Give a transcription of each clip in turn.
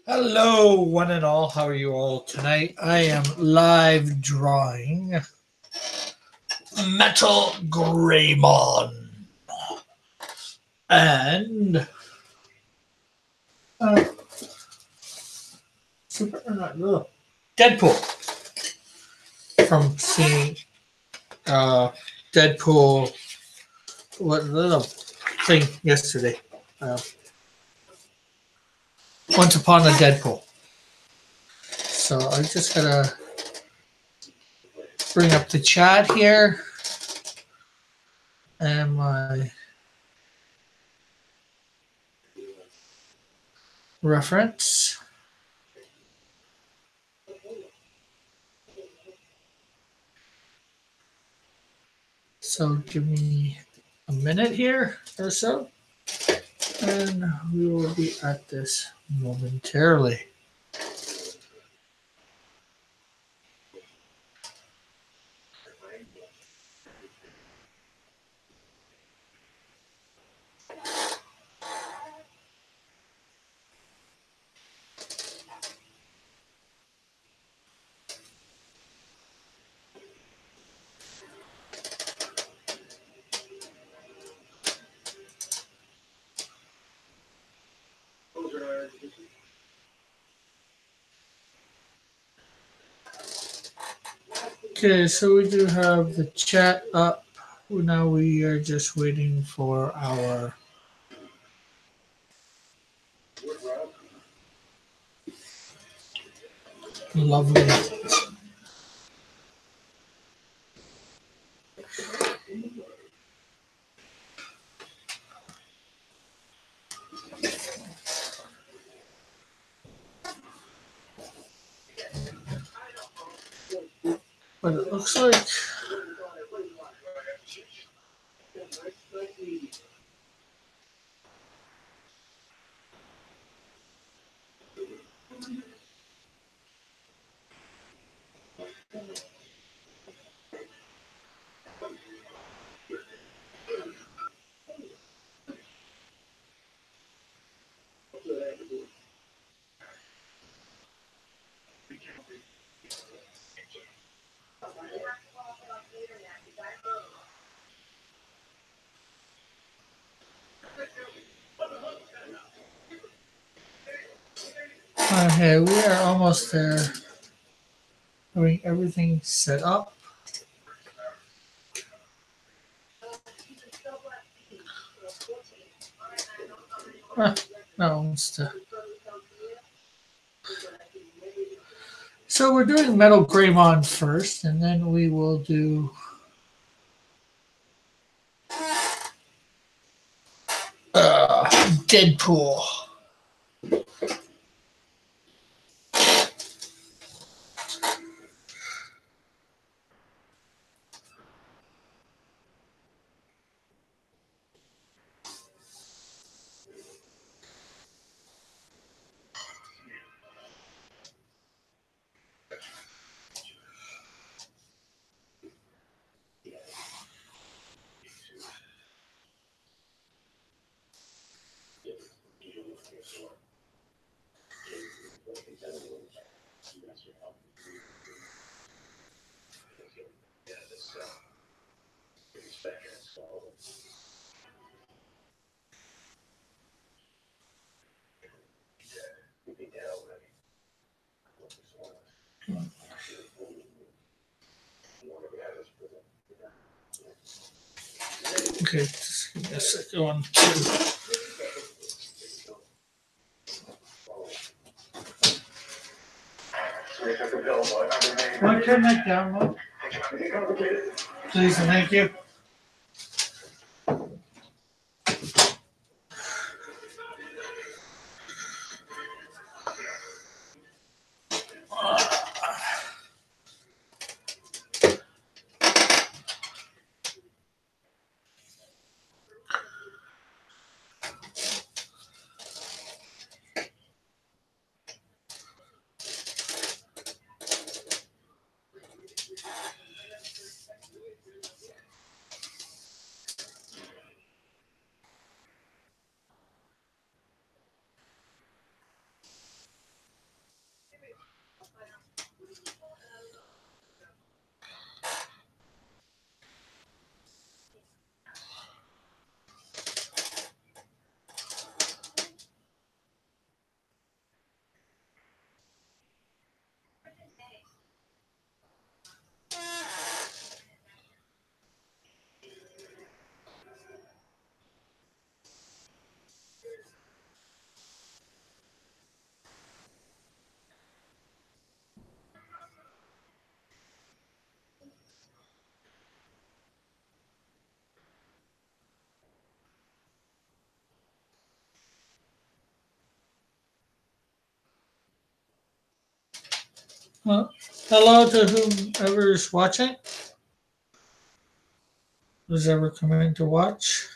Hello, one and all. How are you all tonight? I am live drawing Metal Greymon and uh, Deadpool from seeing Deadpool. What little thing yesterday? Uh, Once Upon a Deadpool. So I just gotta bring up the chat here and my reference. So give me a minute here or so, and we will be at this momentarily. Okay, so we do have the chat up. Now we are just waiting for our lovely. But it looks like okay, we are almost there. Having everything set up. Ah, no, so we're doing Metal Greymon first, and then we will do Deadpool. Okay, just give me a second. 1, 2. One turn that down, Mom. Please and thank you. Uh, Hello to whomever is watching, who's ever coming to watch.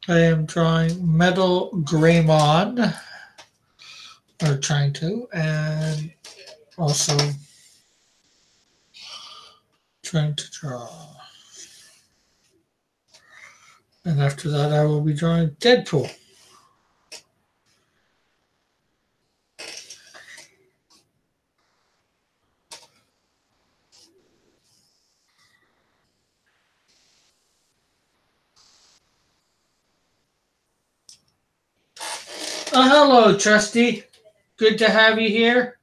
I am drawing Metal Greymon, or trying to, and also trying to draw. And after that, I will be drawing Deadpool. Hello, Trusty. Good to have you here.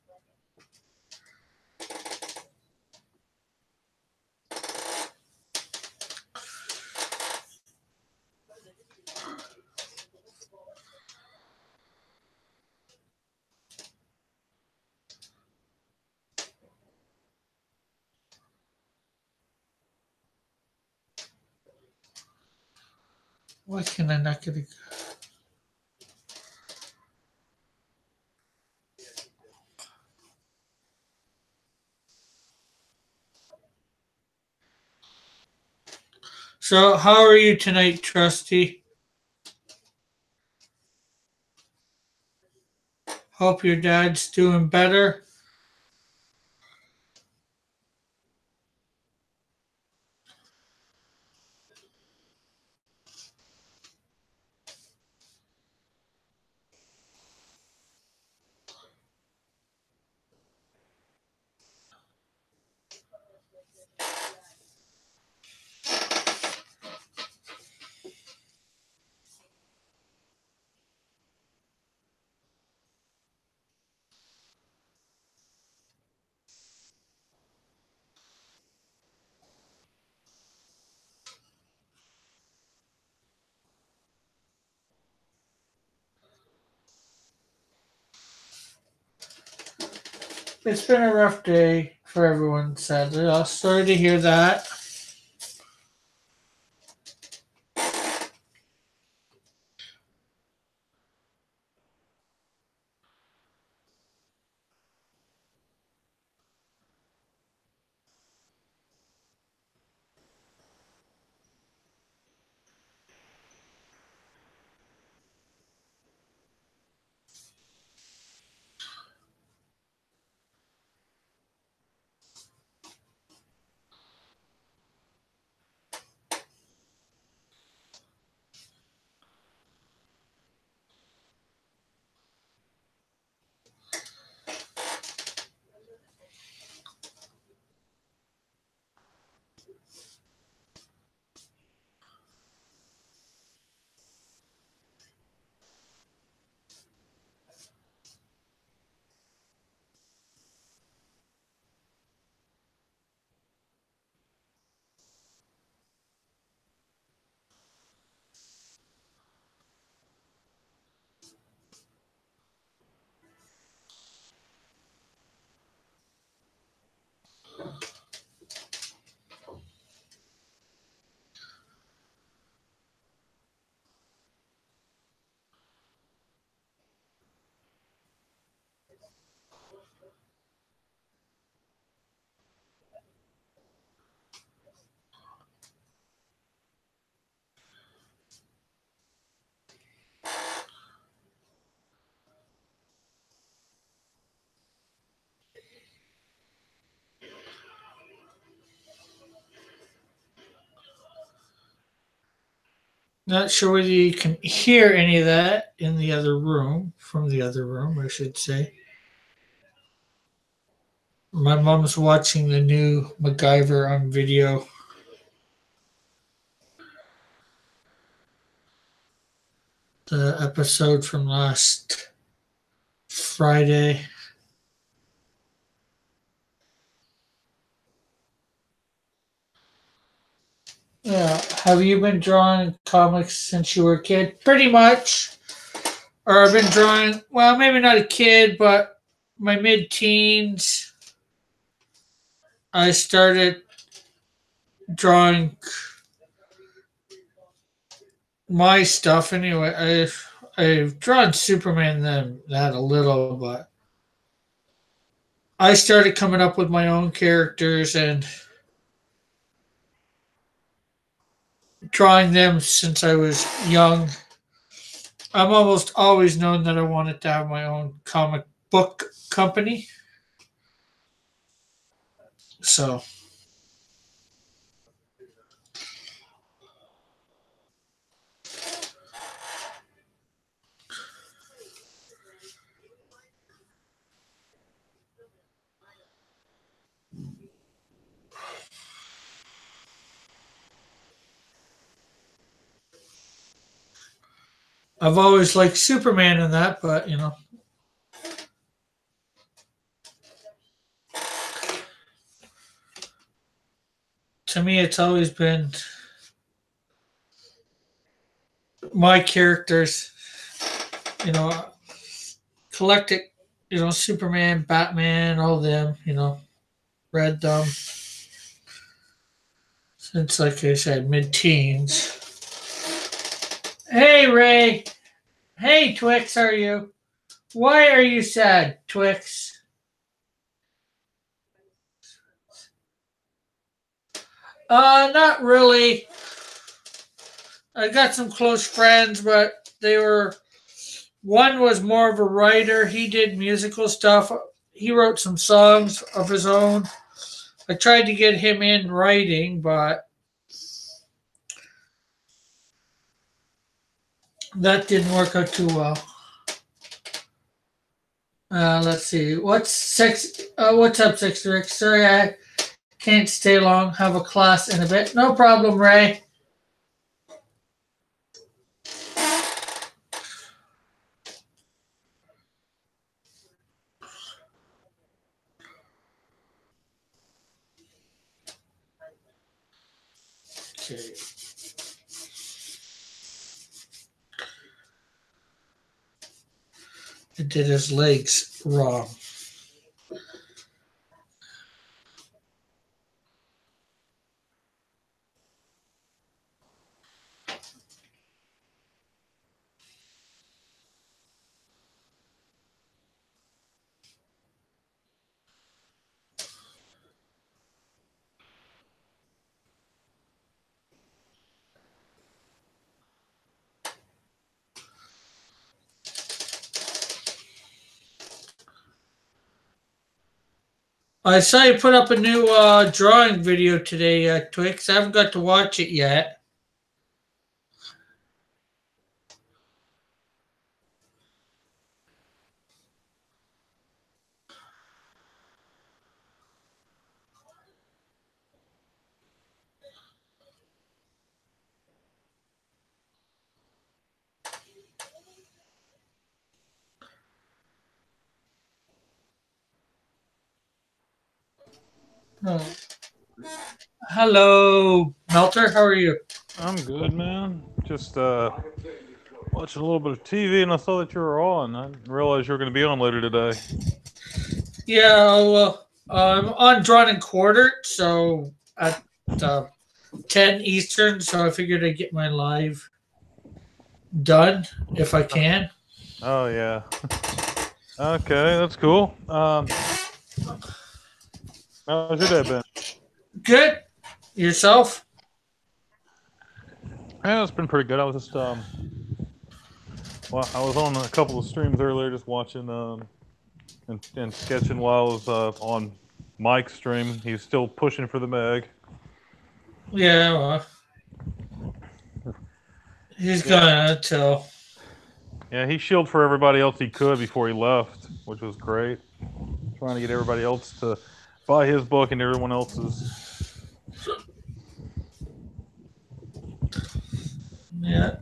Why can I not get a... So, how are you tonight, Trusty? Hope your dad's doing better. It's been a rough day for everyone, sadly. I'm sorry to hear that. Not sure whether you can hear any of that in the other room, from the other room, I should say. My mom's watching the new MacGyver on video. The episode from last Friday. Yeah. Have you been drawing comics since you were a kid? Pretty much. Or I've been drawing, well, maybe not a kid, but my mid teens. I started drawing my stuff anyway. I've drawn Superman then that a little, but I started coming up with my own characters and drawing them since I was young. I'm almost always known that I wanted to have my own comic book company. So I've always liked Superman and that, but to me it's always been my characters, you know, collected, Superman, Batman, all them, read them since, like I said, mid teens. Hey, Ray. Hey, Twix, how are you? Why are you sad, Twix? Not really. I got some close friends, but one was more of a writer. He did musical stuff. He wrote some songs of his own. I tried to get him in writing, but that didn't work out too well. Let's see. What's up, Six Rick? Sorry, I can't stay long. Have a class in a bit. No problem, Ray. Okay. It did his legs wrong. I saw you put up a new drawing video today, Twix. I haven't got to watch it yet. Oh. Hello, Melter. How are you? I'm good, man. Just watching a little bit of TV, and I saw that you were on. I didn't realize you were going to be on later today. Yeah, well, I'm on Drawn and Quartered, so at uh, 10 Eastern, so I figured I'd get my live done if I can. Oh yeah. Okay, that's cool. How's your day been? Good. Yourself? Yeah, it's been pretty good. I was just well, I was on a couple of streams earlier, just watching and sketching while I was on Mike's stream. He's still pushing for the Meg. Yeah, well, he's Yeah, gonna until. yeah, he shielded for everybody else he could before he left, which was great. Trying to get everybody else to buy his book and everyone else's. Yeah,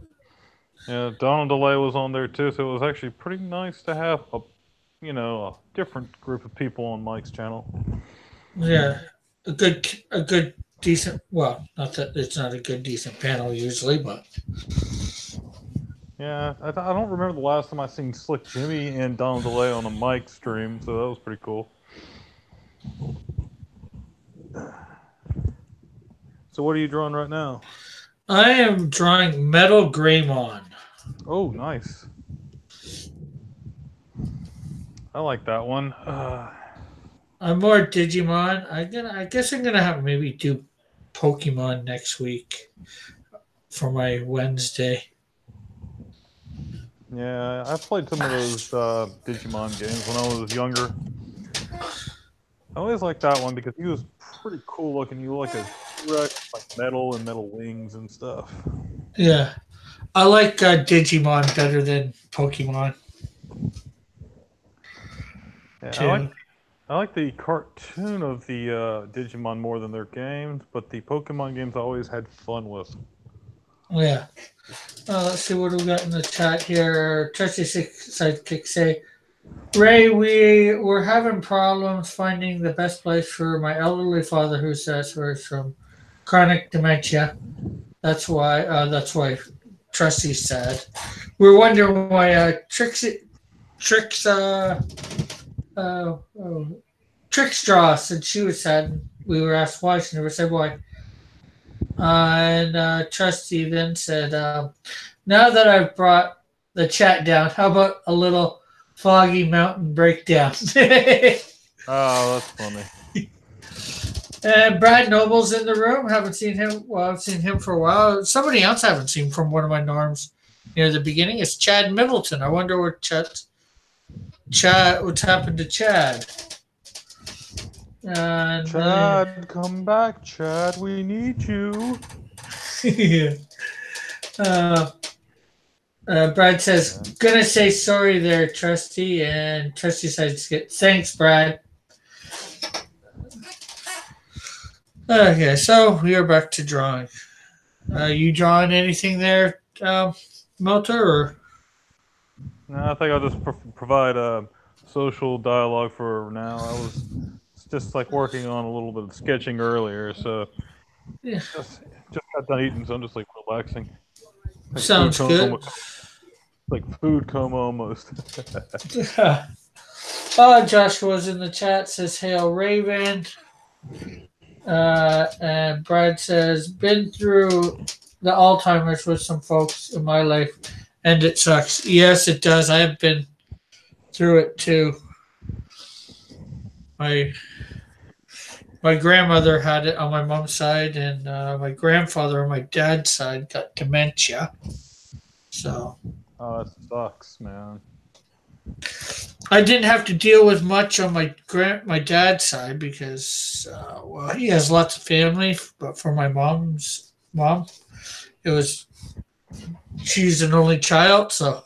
Yeah, Donald DeLay was on there too, so it was actually pretty nice to have a different group of people on Mike's channel. yeah. A good decent. Well, not that it's not a good, decent panel usually, but Yeah, I don't remember the last time I seen Slick Jimmy and Donald DeLay on a mic stream, so that was pretty cool. So what are you drawing right now? I am drawing Metal Greymon. Oh, nice. I like that one. I'm more Digimon. I guess I'm gonna have maybe do Pokemon next week for my Wednesday. Yeah, I played some of those Digimon games when I was younger. I always liked that one because he was pretty cool looking. You like a T-Rex, like metal and metal wings and stuff. Yeah, I like Digimon better than Pokemon Yeah, too. I like the cartoon of the Digimon more than their games, but the Pokemon games I always had fun with. Yeah. Let's see what we got in the chat here. Trusty Sidekick say, Ray, we're having problems finding the best place for my elderly father who suffers from chronic dementia. That's why Trusty's sad. We're wondering why Tricks oh, Tricks draw said she was sad. We were asked why. She never said why. And Trusty then said, now that I've brought the chat down, how about a little foggy mountain breakdown? Oh, that's funny. And Brad Noble's in the room. Haven't seen him. Well, I've seen him for a while. Somebody else I haven't seen from one of my norms near the beginning is Chad Middleton. I wonder what what's happened to Chad. And Chad, come back, Chad. We need you. yeah. Brad says, gonna say sorry there, Trusty. And Trusty says, thanks, Brad. Okay, so we are back to drawing. You drawing anything there, Melter? Or? No, I think I'll just provide a social dialogue for now. I was just like working on a little bit of sketching earlier, so Yeah. just got done eating, so I'm just like relaxing. Like Sounds good. Like food coma almost. Joshua's in the chat, says, Hail Raven. And Brad says, been through the Alzheimer's with some folks in my life, and it sucks. Yes, it does. I have been through it too. My grandmother had it on my mom's side, and my grandfather on my dad's side got dementia. So. Oh, that sucks, man. I didn't have to deal with much on my dad's side because well, he has lots of family, but for my mom's mom, it was she's an only child, so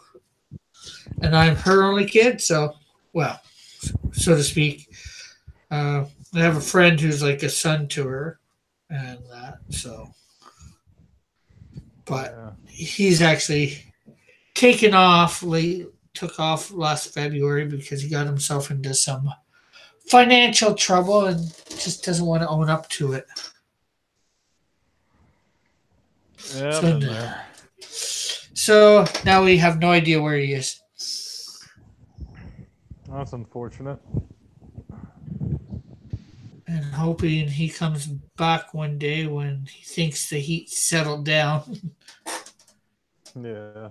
and I'm her only kid, so well, so to speak. I have a friend who's like a son to her, and that so, but he's actually taken off late. Took off last February because he got himself into some financial trouble and just doesn't want to own up to it. Yeah, so now we have no idea where he is. That's unfortunate. And hoping he comes back one day when he thinks the heat's settled down. Yeah.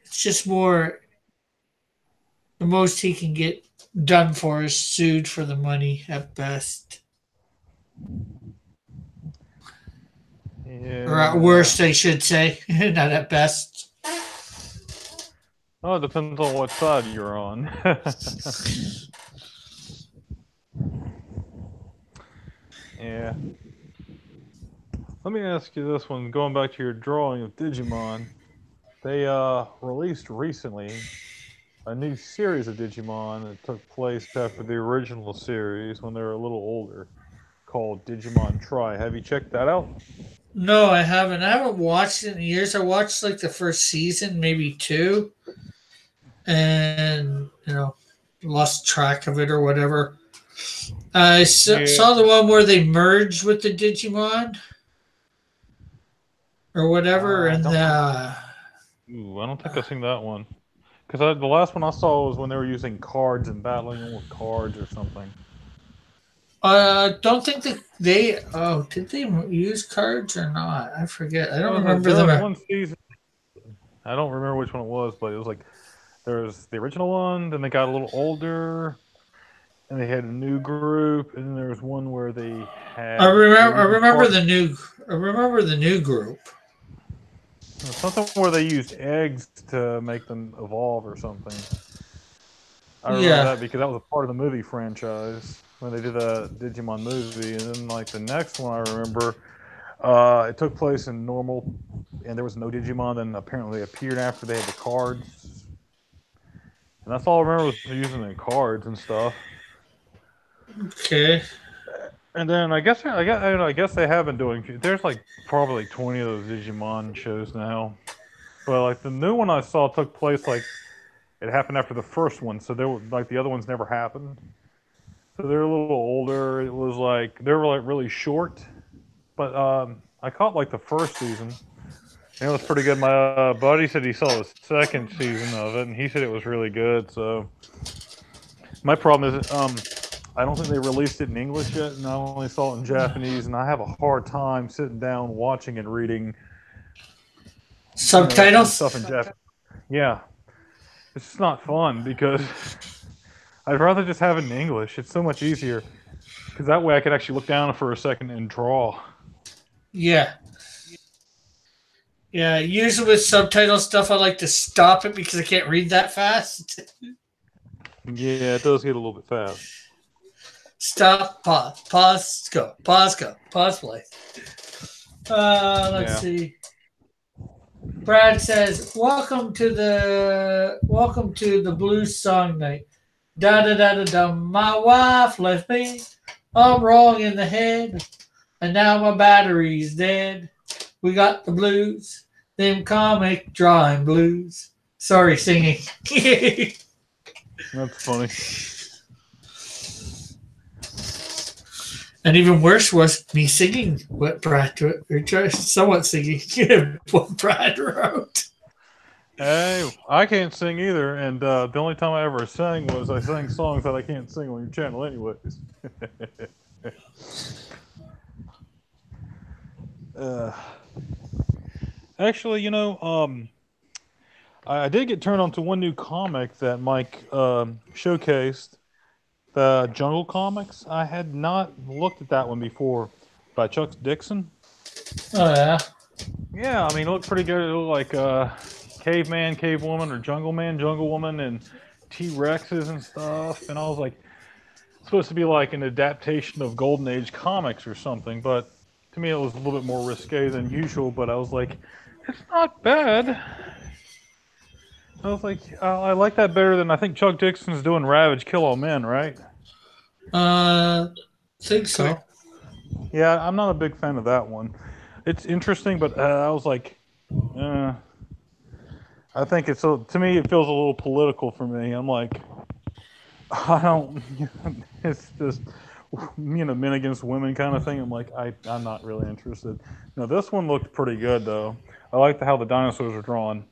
It's just more, the most he can get done for is sued for the money at best. Yeah. Or at worst, I should say, not at best. Oh, it depends on what side you're on. Yeah. Let me ask you this one. Going back to your drawing of Digimon, they released recently a new series of Digimon that took place after the original series when they were a little older, called Digimon Tri. Have you checked that out? No, I haven't. I haven't watched it in years. I watched like the first season, maybe two, and lost track of it or whatever. I Yeah. saw the one where they merged with the Digimon or whatever, I and don't. Ooh, I don't think I've seen that one. Because the last one I saw was when they were using cards and battling them with cards or something. don't think that they. Oh, did they use cards or not? I forget. I don't remember There them. was one season. I don't remember which one it was, but it was like there was the original one. Then they got a little older, and they had a new group, and then there was one where they were I using remember cards. the new. I remember the new group. Something where they used eggs to make them evolve or something. I remember Yeah, that because that was a part of the movie franchise when they did the Digimon movie, and then like the next one I remember, it took place in normal, and there was no Digimon. Then apparently they appeared after they had the cards, and that's all I remember was using the cards and stuff. okay. And then I guess they have been doing. There's like probably like 20 of those Digimon shows now, but like the new one I saw took place like it happened after the first one, so there were like the other ones never happened. So they're a little older. It was like they were like really short, but I caught like the first season. And it was pretty good. My buddy said he saw the second season of it, and he said it was really good. So my problem is, I don't think they released it in English yet, and I only saw it in Japanese, and I have a hard time sitting down, watching, and reading, the stuff in Subtitles. Japanese. Yeah, it's just not fun because I'd rather just have it in English. It's so much easier because that way I could actually look down for a second and draw. Yeah, yeah. Usually with subtitle stuff, I like to stop it because I can't read that fast. Yeah, it does get a little bit fast. Stop. Pause. Pause. Go. Pause. Go. Pause. Play. Let's Yeah. see. Brad says, welcome to the blues song night. Da da da da da. My wife left me. I'm wrong in the head, and now my battery's dead. We got the blues, them comic drawing blues. Sorry, singing. That's funny. And even worse was me singing what Brad or somewhat singing what Brad wrote. Hey, I can't sing either, and the only time I ever sang was I sang songs that I can't sing on your channel, anyways. uh, actually, I did get turned on to one new comic that Mike showcased, the Jungle Comics. I had not looked at that one before, by Chuck Dixon. Oh yeah. Yeah, I mean, it looked pretty good. It looked like caveman, cave woman, or jungle man, jungle woman, and T Rexes and stuff. And I was like, it's supposed to be like an adaptation of Golden Age comics or something. But to me, it was a little bit more risque than usual. But I was like, it's not bad. I was like, I like that better than I think Chuck Dixon's doing Ravage Kill All Men, right? Uh, think so. Yeah, I'm not a big fan of that one. It's interesting, but I was like, uh, I think to me it feels a little political for me. I'm like, I don't. It's just men against women kind of thing. I'm like, I'm not really interested. No, this one looked pretty good though. I liked how the dinosaurs were drawn.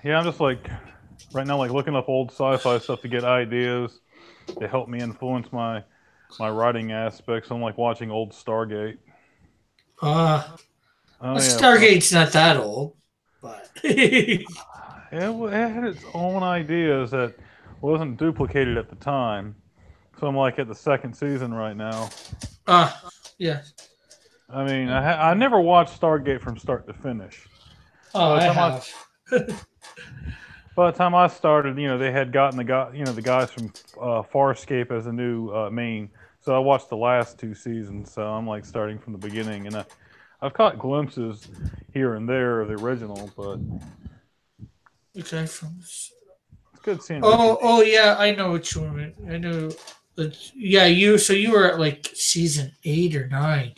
Yeah, I'm just like right now, like looking up old sci-fi stuff to get ideas to help me influence my writing aspects. I'm like watching old Stargate. Uh, Oh yeah, Stargate's not that old, but it had its own ideas that wasn't duplicated at the time. So I'm like at the second season right now. uh, yeah. I mean, I never watched Stargate from start to finish. Oh, By the I time I have. by the time I started, they had gotten the guys from Farscape as a new main. So I watched the last two seasons. So I'm like starting from the beginning, and I've caught glimpses here and there of the original, but Okay. it's good seeing Richard. Oh, yeah. I know what you mean. I know. Yeah, you. So you were at like season 8 or 9.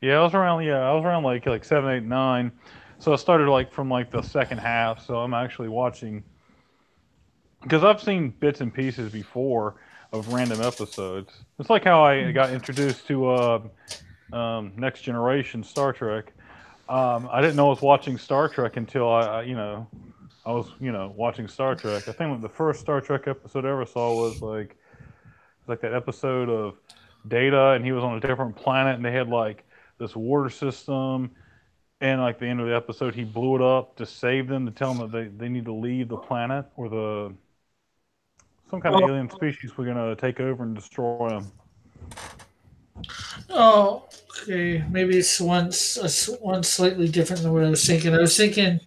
Yeah, I was around like 7, 8, 9. So I started like from like the second half. So I'm actually watching because I've seen bits and pieces before of random episodes. It's like how I got introduced to Next Generation Star Trek. I didn't know I was watching Star Trek until I was watching Star Trek. I think like the first Star Trek episode I ever saw was like that episode of Data, and he was on a different planet, and they had like this water system. And like the end of the episode, he blew it up to save them, to tell them that they need to leave the planet, or the some kind of Oh, alien species we're gonna take over and destroy them. oh, okay. Maybe it's one slightly different than what I was thinking. I was thinking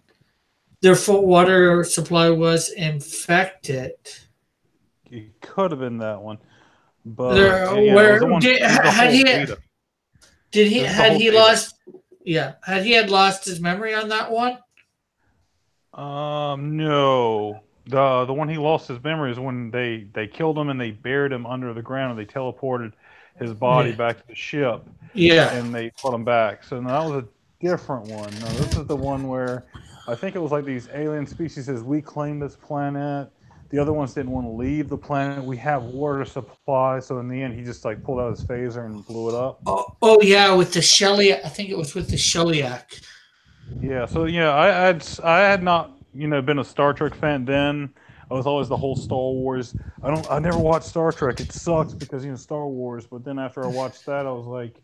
their full water supply was infected. It could have been that one, but There, yeah, it was the where one. did It was the had whole he data. did he It was the had whole he data. lost? Yeah, had he had lost his memory on that one? No. The one he lost his memory is when they killed him and they buried him under the ground, and they teleported his body Yeah, back to the ship, yeah. and they brought him back. So now that was a different one. No, this is the one where I think it was like these alien species says we claim this planet. The other ones didn't want to leave the planet. We have water supply, so in the end, he just like pulled out his phaser and blew it up. Oh yeah, with the Shelly. I think it was with the Shellyak. Yeah, so yeah, I had not been a Star Trek fan then. I was always the whole Star Wars. I never watched Star Trek. It sucks because Star Wars. But then after I watched that, I was like,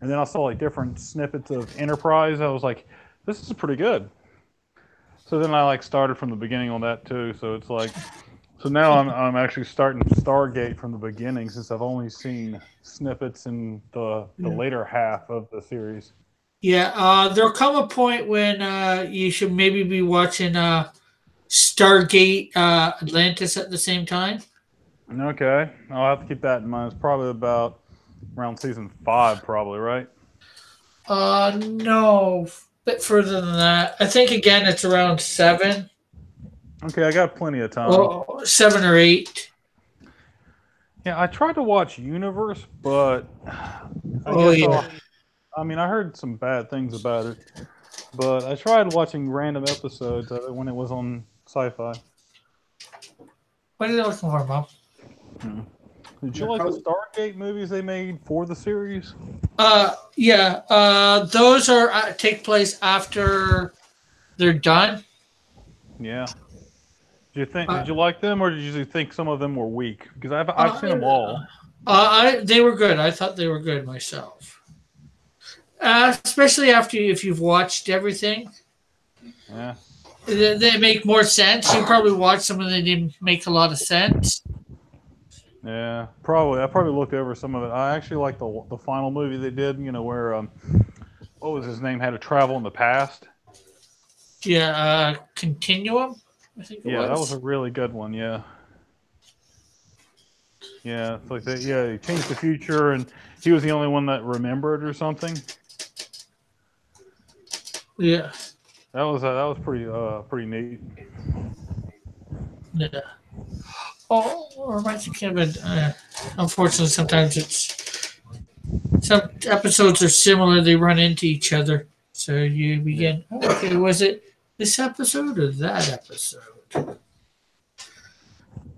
and then I saw like different snippets of Enterprise. I was like, this is pretty good. So then I like started from the beginning on that too. So it's like, so now I'm actually starting Stargate from the beginning, since I've only seen snippets in the Yeah. later half of the series. Yeah, there'll come a point when you should maybe be watching Stargate Atlantis at the same time. Okay, I'll have to keep that in mind. It's probably about around season 5, probably, right? No, a bit further than that. I think again it's around seven, Okay, I got plenty of time. or 7 or 8. Yeah, I tried to watch Universe, but I Oh guess yeah. I mean, I heard some bad things about it, but I tried watching random episodes of it when it was on Sci-Fi. What are you looking for, Mom? Hmm. Did you like the Stargate movies they made for the series? Yeah. Those are take place after they're done. Yeah. Did Uh, you like them, or did you think some of them were weak? Because I've uh, seen them all. they were good. I thought they were good myself. Especially after if you've watched everything, Yeah. they make more sense. You probably watched some and they didn't make a lot of sense. Yeah, probably. I probably looked over some of it. I actually like the final movie they did. Where what was his name, had to travel in the past. Yeah, Continuum, I think it Yeah, that was a was. really good one. Yeah, yeah. It's like that. Yeah, he changed the future, and he was the only one that remembered or something. Yeah, That was pretty neat. yeah. Oh, or am I thinking of it? Unfortunately, sometimes some episodes are similar. They run into each other. So you Yeah, begin, oh, okay, was it this episode or that episode? you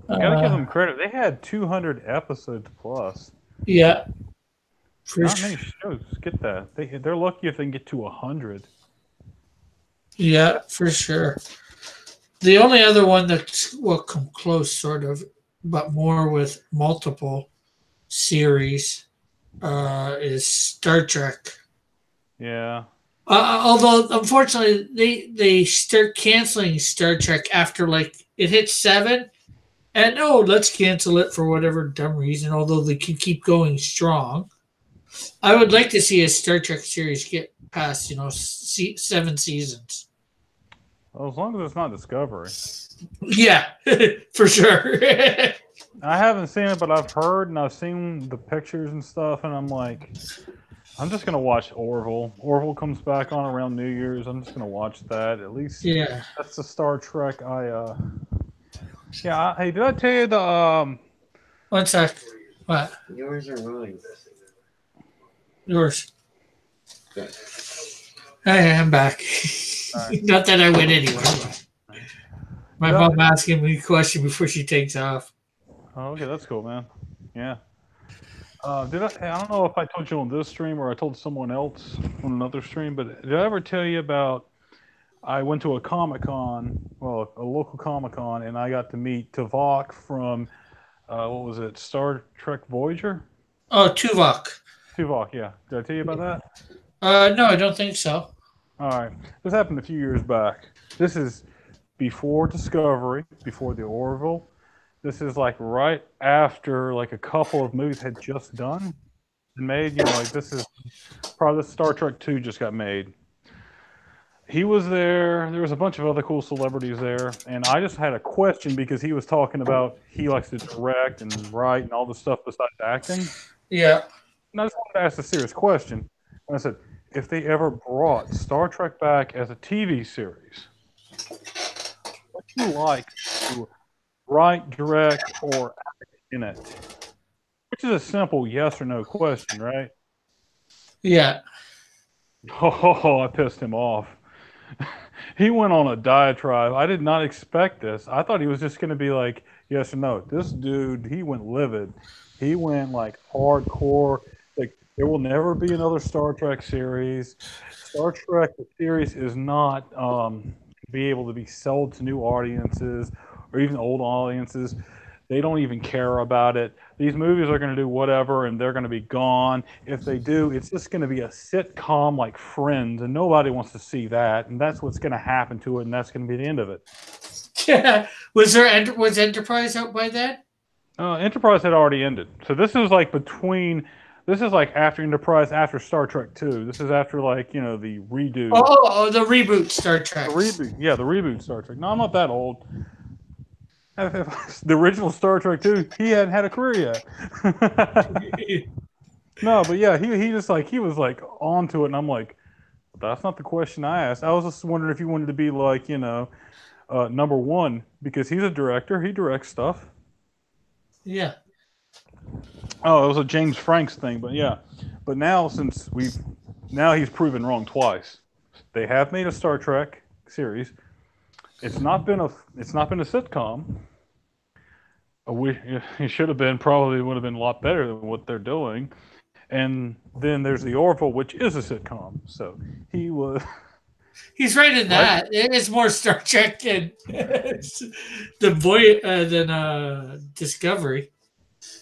got to give Uh, them credit. They had 200 episodes plus. yeah, for Not many sure. shows get that. They're lucky if they can get to 100. Yeah, for sure. The only other one that will come close, sort of, but more with multiple series, is Star Trek. Yeah. Although unfortunately they start canceling Star Trek after like it hits 7, and oh, let's cancel it for whatever dumb reason. Although they can keep going strong, I would like to see a Star Trek series get past 7 seasons. Well, as long as it's not Discovery. Yeah, for sure. I haven't seen it, but I've heard and I've seen the pictures and stuff, and I'm like, I'm just gonna watch Orville. Orville comes back on around New Year's. I'm just gonna watch that. At least Yeah. that's the Star Trek. Yeah. Hey, did I tell you the One sec. What? Yours are mine. Yours? Hey, I'm back. All right. Not that I went anywhere. But my Did I, mom asking me a question before she takes off. oh, okay, that's cool, man. Yeah. I don't know if I told you on this stream or I told someone else on another stream, but did I ever tell you about I went to a Comic Con, well, a local Comic Con, and I got to meet Tuvok from, what was it, Star Trek Voyager? Oh, Tuvok. Tuvok, yeah. Did I tell you about that? No, I don't think so. All right. This happened a few years back. This is before Discovery, before the Orville. This is like right after like a couple of movies had just done and made. You know, like this is probably Star Trek 2 just got made. He was there. There was a bunch of other cool celebrities there, and I just had a question because he was talking about he likes to direct and write and all this stuff besides acting. Yeah. And I just wanted to ask a serious question. And I said, if they ever brought Star Trek back as a TV series, would you like to write, direct, or act in it? Which is a simple yes or no question, right? Yeah. Oh, I pissed him off. He went on a diatribe. I did not expect this. I thought he was just going to be like, yes or no. This dude, he went livid. He went like hardcore. Like, there will never be another Star Trek series. Star Trek, the series, is not be able to be sold to new audiences or even old audiences. They don't even care about it. These movies are going to do whatever and they're going to be gone. If they do, it's just going to be a sitcom like Friends, and nobody wants to see that. And that's what's going to happen to it, and that's going to be the end of it. Yeah. Was Enterprise out by then? Enterprise had already ended. So this is like this is like after Enterprise, after Star Trek 2. This is after like, you know, the redo. Oh, the reboot Star Trek. The reboot. Yeah, the reboot Star Trek. No, I'm not that old. The original Star Trek 2, he hadn't had a career yet. No, but yeah, he just like he was like onto it, and I'm like, that's not the question I asked. I was just wondering if you wanted to be like, you know, number one, because he's a director, he directs stuff. Yeah. Oh, it was a James Franks thing, but yeah. But now now he's proven wrong twice. They have made a Star Trek series. It's not been a sitcom. It should have been, probably would have been a lot better than what they're doing. And then there's the Orville, which is a sitcom. So he was. He's right in that. It's more Star Trek than Discovery.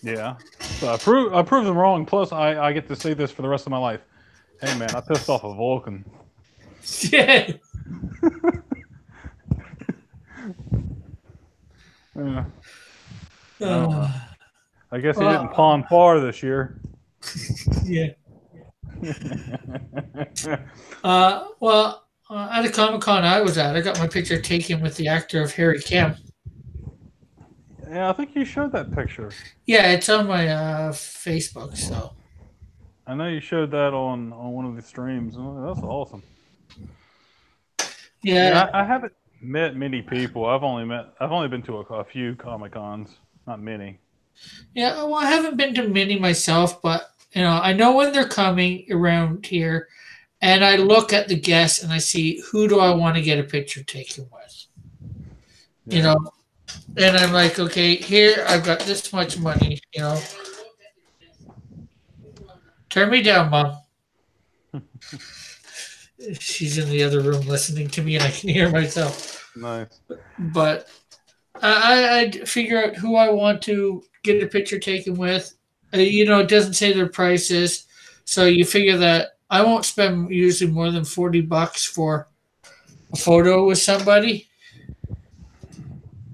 Yeah. So I proved them wrong. Plus, I get to say this for the rest of my life. Hey man, I pissed off a Vulcan. Yeah. Yeah. I guess he didn't pawn far this year. Yeah. At a Comic Con I was at, I got my picture taken with the actor of Harry Kim. Yeah, I think you showed that picture. Yeah, it's on my Facebook. So I know you showed that on one of the streams. That's awesome. yeah, I haven't met many people. I've only been to a few Comic Cons, not many. yeah. Well, I haven't been to many myself, but you know, I know when they're coming around here, and I look at the guests and I see who do I want to get a picture taken with. Yeah. You know, and I'm like, okay, here I've got this much money. You know, turn me down, Mom. She's in the other room listening to me, and I can hear myself. Nice. But I'd figure out who I want to get a picture taken with. You know, it doesn't say their prices, so you figure that I won't spend usually more than $40 for a photo with somebody.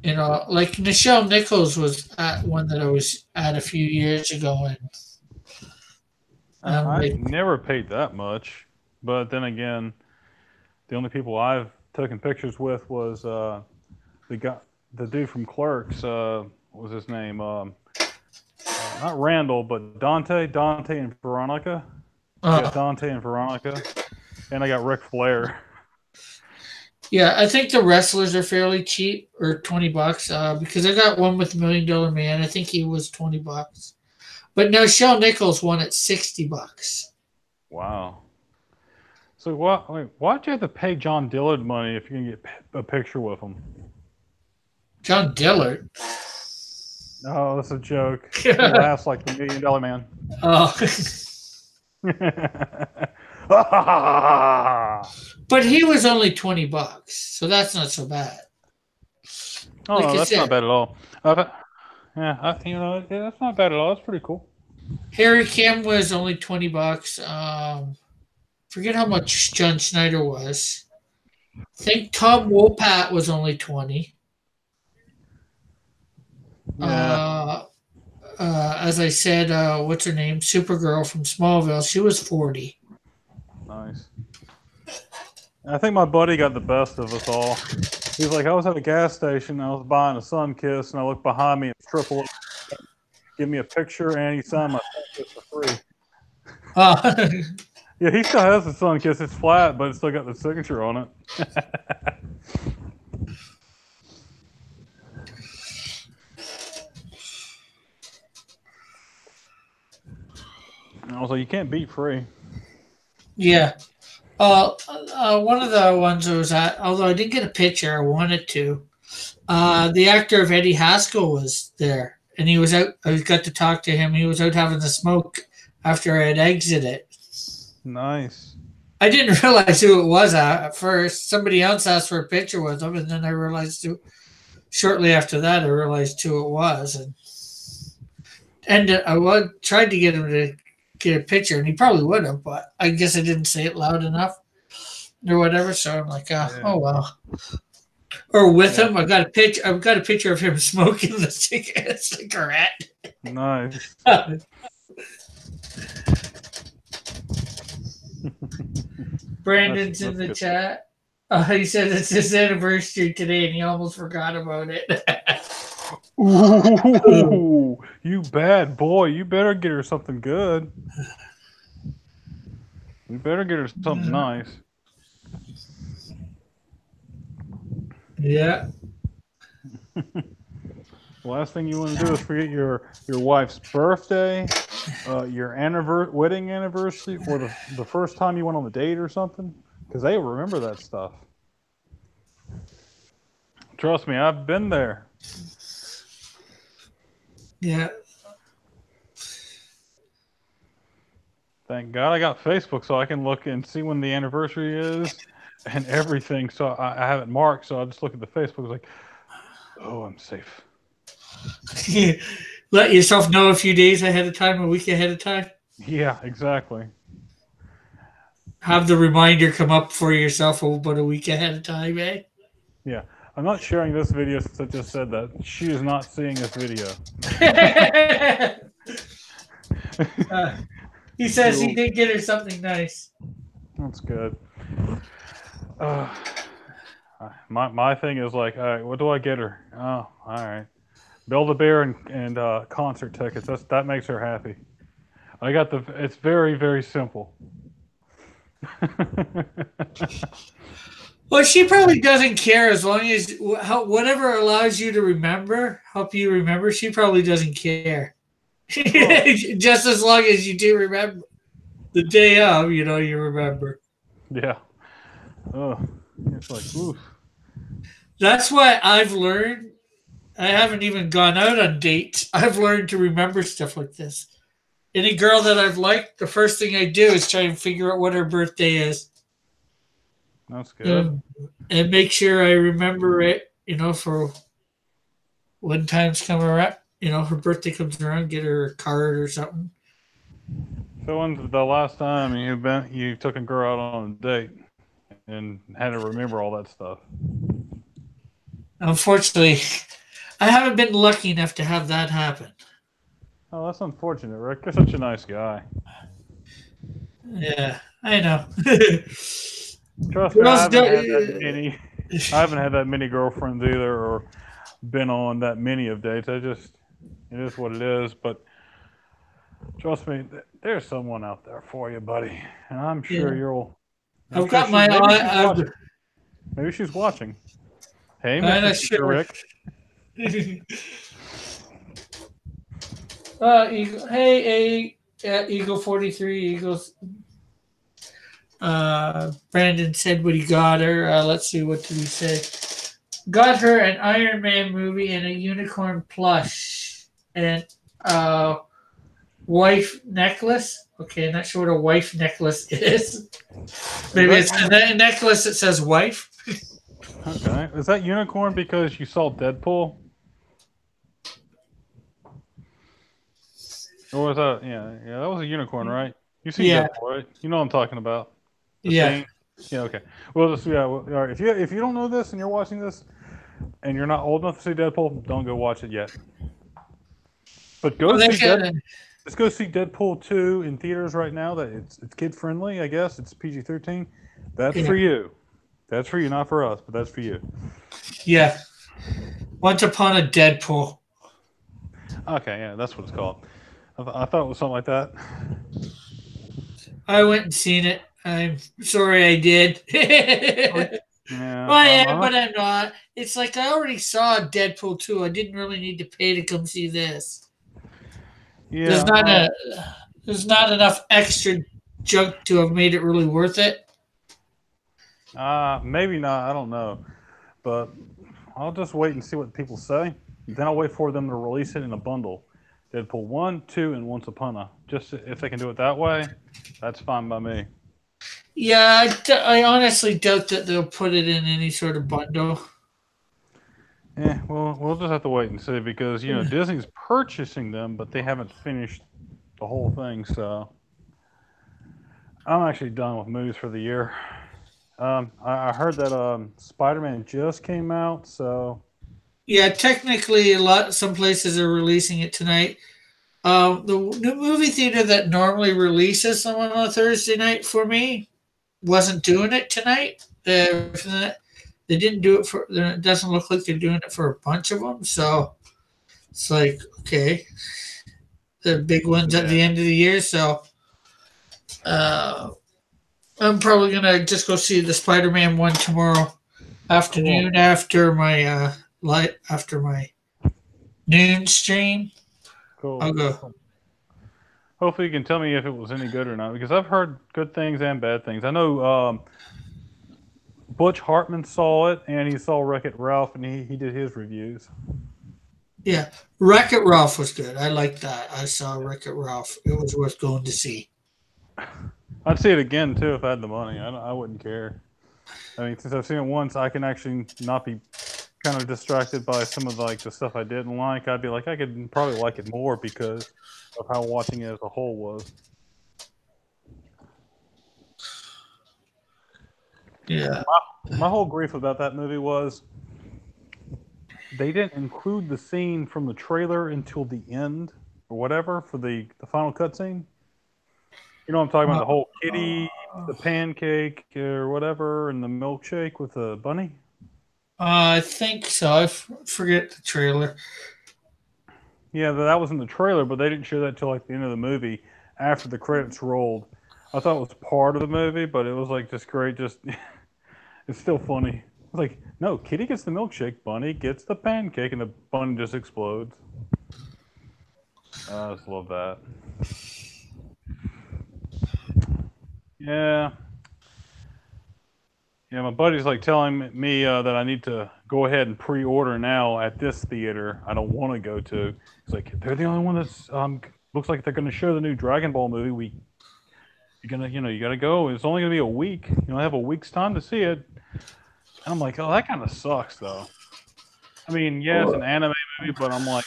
You know, like Nichelle Nichols was at one that I was at a few years ago, and I never paid that much, but then again, the only people I've taken pictures with was the dude from Clerks. What was his name? Not Randall, but Dante and Veronica. Yeah, Dante and Veronica, and I got Ric Flair. Yeah, I think the wrestlers are fairly cheap, or $20, because I got one with $1 Million Man. I think he was $20, but now Nichelle Nichols won at $60. Wow. So why'd you have to pay John Dillard money if you can get a picture with him? John Dillard. Oh, that's a joke. He laughs like the $1 Million Man. Oh. But he was only $20, so that's not so bad. Oh, Like no, I that's said, not bad at all. That's not bad at all. That's pretty cool. Harry Kim was only $20. Forget how much John Schneider was. I think Tom Wopat was only 20. Yeah. As I said, what's her name? Supergirl from Smallville. She was 40. Nice. I think my buddy got the best of us all. He's like, I was at a gas station, I was buying a Sun Kiss, and I looked behind me and Triple give me a picture, and he signed my Sun Kiss for free. Yeah, he still has the Sun Kiss. It's flat, but it's still got the signature on it. I was like, you can't beat free. Yeah. One of the ones I was at, although I didn't get a picture, I wanted to. The actor of Eddie Haskell was there, and he was out. I got to talk to him. He was out having the smoke after I had exited. Nice. I didn't realize who it was at first. Somebody else asked for a picture with him, and then I realized shortly after that, I realized who it was, and I tried to get him to get a picture, and he probably would have, but I guess I didn't say it loud enough or whatever. So I'm like, oh well. Or with him, I've got a picture of him smoking the cigarette. Nice. Brandon's in the chat. He said it's his anniversary today, and he almost forgot about it. Ooh, you bad boy! You better get her something good. You better get her something nice. Yeah. The last thing you want to do is forget your wife's birthday, your wedding anniversary, or the first time you went on a date or something, because they remember that stuff. Trust me, I've been there. Yeah. Thank God I got Facebook so I can look and see when the anniversary is and everything. So I have it marked, so I just look at the Facebook. It's like, oh, I'm safe. Let yourself know a few days ahead of time, a week ahead of time. Yeah, exactly. Have the reminder come up for yourself about a week ahead of time, eh? Yeah. I'm not sharing this video since I just said that. She is not seeing this video. He says he did get her something nice. That's good. My thing is like, all right, what do I get her? Oh, all right. Build-A-Bear and concert tickets. That makes her happy. It's very, very simple. Well, she probably doesn't care as long as whatever allows you to help you remember. She probably doesn't care. Just as long as you do remember the day of, you remember. Yeah. Oh, it's like, oof. That's why I've learned. I haven't even gone out on dates. I've learned to remember stuff like this. Any girl that I've liked, the first thing I do is try and figure out what her birthday is. That's good. And make sure I remember it, for when times come around, her birthday comes around, get her a card or something. So when's the last time you took a girl out on a date and had to remember all that stuff? Unfortunately, I haven't been lucky enough to have that happen. Oh, that's unfortunate, Rick. You're such a nice guy. Yeah, I know. Trust me, I haven't had that many girlfriends either, or been on that many of dates. It is what it is. But trust me, there's someone out there for you, buddy, and I'm sure you'll. I've got my eye. Maybe she's watching. Hey, Mr. Rick. Eagle, hey, Eagle 43 Eagles. Brandon said what he got her. Let's see, what did he say? Got her an Iron Man movie and a unicorn plush and wife necklace. Okay, not sure what a wife necklace is. Maybe it's a necklace that says wife. Okay. Is that unicorn because you saw Deadpool? Or was that, yeah, that was a unicorn, right? You've seen Yeah, Deadpool, right? You know what I'm talking about. The yeah. scene? Yeah, okay. Well, just, yeah, well, all right. If you don't know this and you're watching this and you're not old enough to see Deadpool, don't go watch it yet. But go Well, they see Dead. can. Let's go see Deadpool 2 in theaters right now. That it's kid friendly, I guess. It's PG-13. That's Yeah, for you. That's for you, not for us, but that's for you. yeah. Once upon a Deadpool. Okay, yeah, that's what it's called. I thought it was something like that. I went and seen it. I'm sorry I did. Yeah, Well, I I'm am, not. but I'm not. It's like I already saw Deadpool 2. I didn't really need to pay to come see this. There's Yeah, not a there's not enough extra junk to have made it really worth it. maybe not. I don't know, but I'll just wait and see what people say. Then I'll wait for them to release it in a bundle. Deadpool 1, 2, and Once Upon a. Just if they can do it that way, that's fine by me. Yeah, I honestly doubt that they'll put it in any sort of bundle. Well, we'll just have to wait and see because Disney's purchasing them, but they haven't finished the whole thing. So I'm actually done with movies for the year. I heard that Spider-Man just came out, so Yeah, technically, some places are releasing it tonight. The new movie theater that normally releases them on a Thursday night for me wasn't doing it tonight. They didn't do it for. It doesn't look like they're doing it for a bunch of them. So it's like, okay, the big ones at yeah, the end of the year. So uh, I'm probably gonna just go see the Spider-Man one tomorrow cool, afternoon after my noon stream. I'll cool. go. Hopefully, you can tell me if it was any good or not because I've heard good things and bad things. I know Butch Hartman saw it and he saw Wreck-It Ralph and he did his reviews. Yeah, Wreck It Ralph was good. I liked that. I saw Wreck It Ralph. It was worth going to see. I'd see it again too if I had the money. I wouldn't care. I mean, since I've seen it once, I can actually not be kind of distracted by some of the stuff I didn't like. I'd be like, I could probably like it more because of how watching it as a whole was. Yeah. My whole grief about that movie was they didn't include the scene from the trailer until the end or whatever for the final cutscene. You know what I'm talking about? Uh, The whole kitty, the pancake or whatever, and the milkshake with the bunny. I think so. Forget the trailer. Yeah, that was in the trailer, but they didn't show that till like the end of the movie after the credits rolled. I thought it was part of the movie, but it was like just great. Just it's still funny. It's like no, Kitty gets the milkshake, Bunny gets the pancake, and the bunny just explodes. I just love that. Yeah, yeah. My buddy's like telling me that I need to go ahead and pre-order now at this theater. I don't want to go to. He's like, they're the only one that's looks like they're going to show the new Dragon Ball movie. You're gonna, you got to go. It's only going to be a week. You have a week's time to see it. And I'm like, oh, that kind of sucks, though. I mean, yeah, it's an anime movie, but I'm like,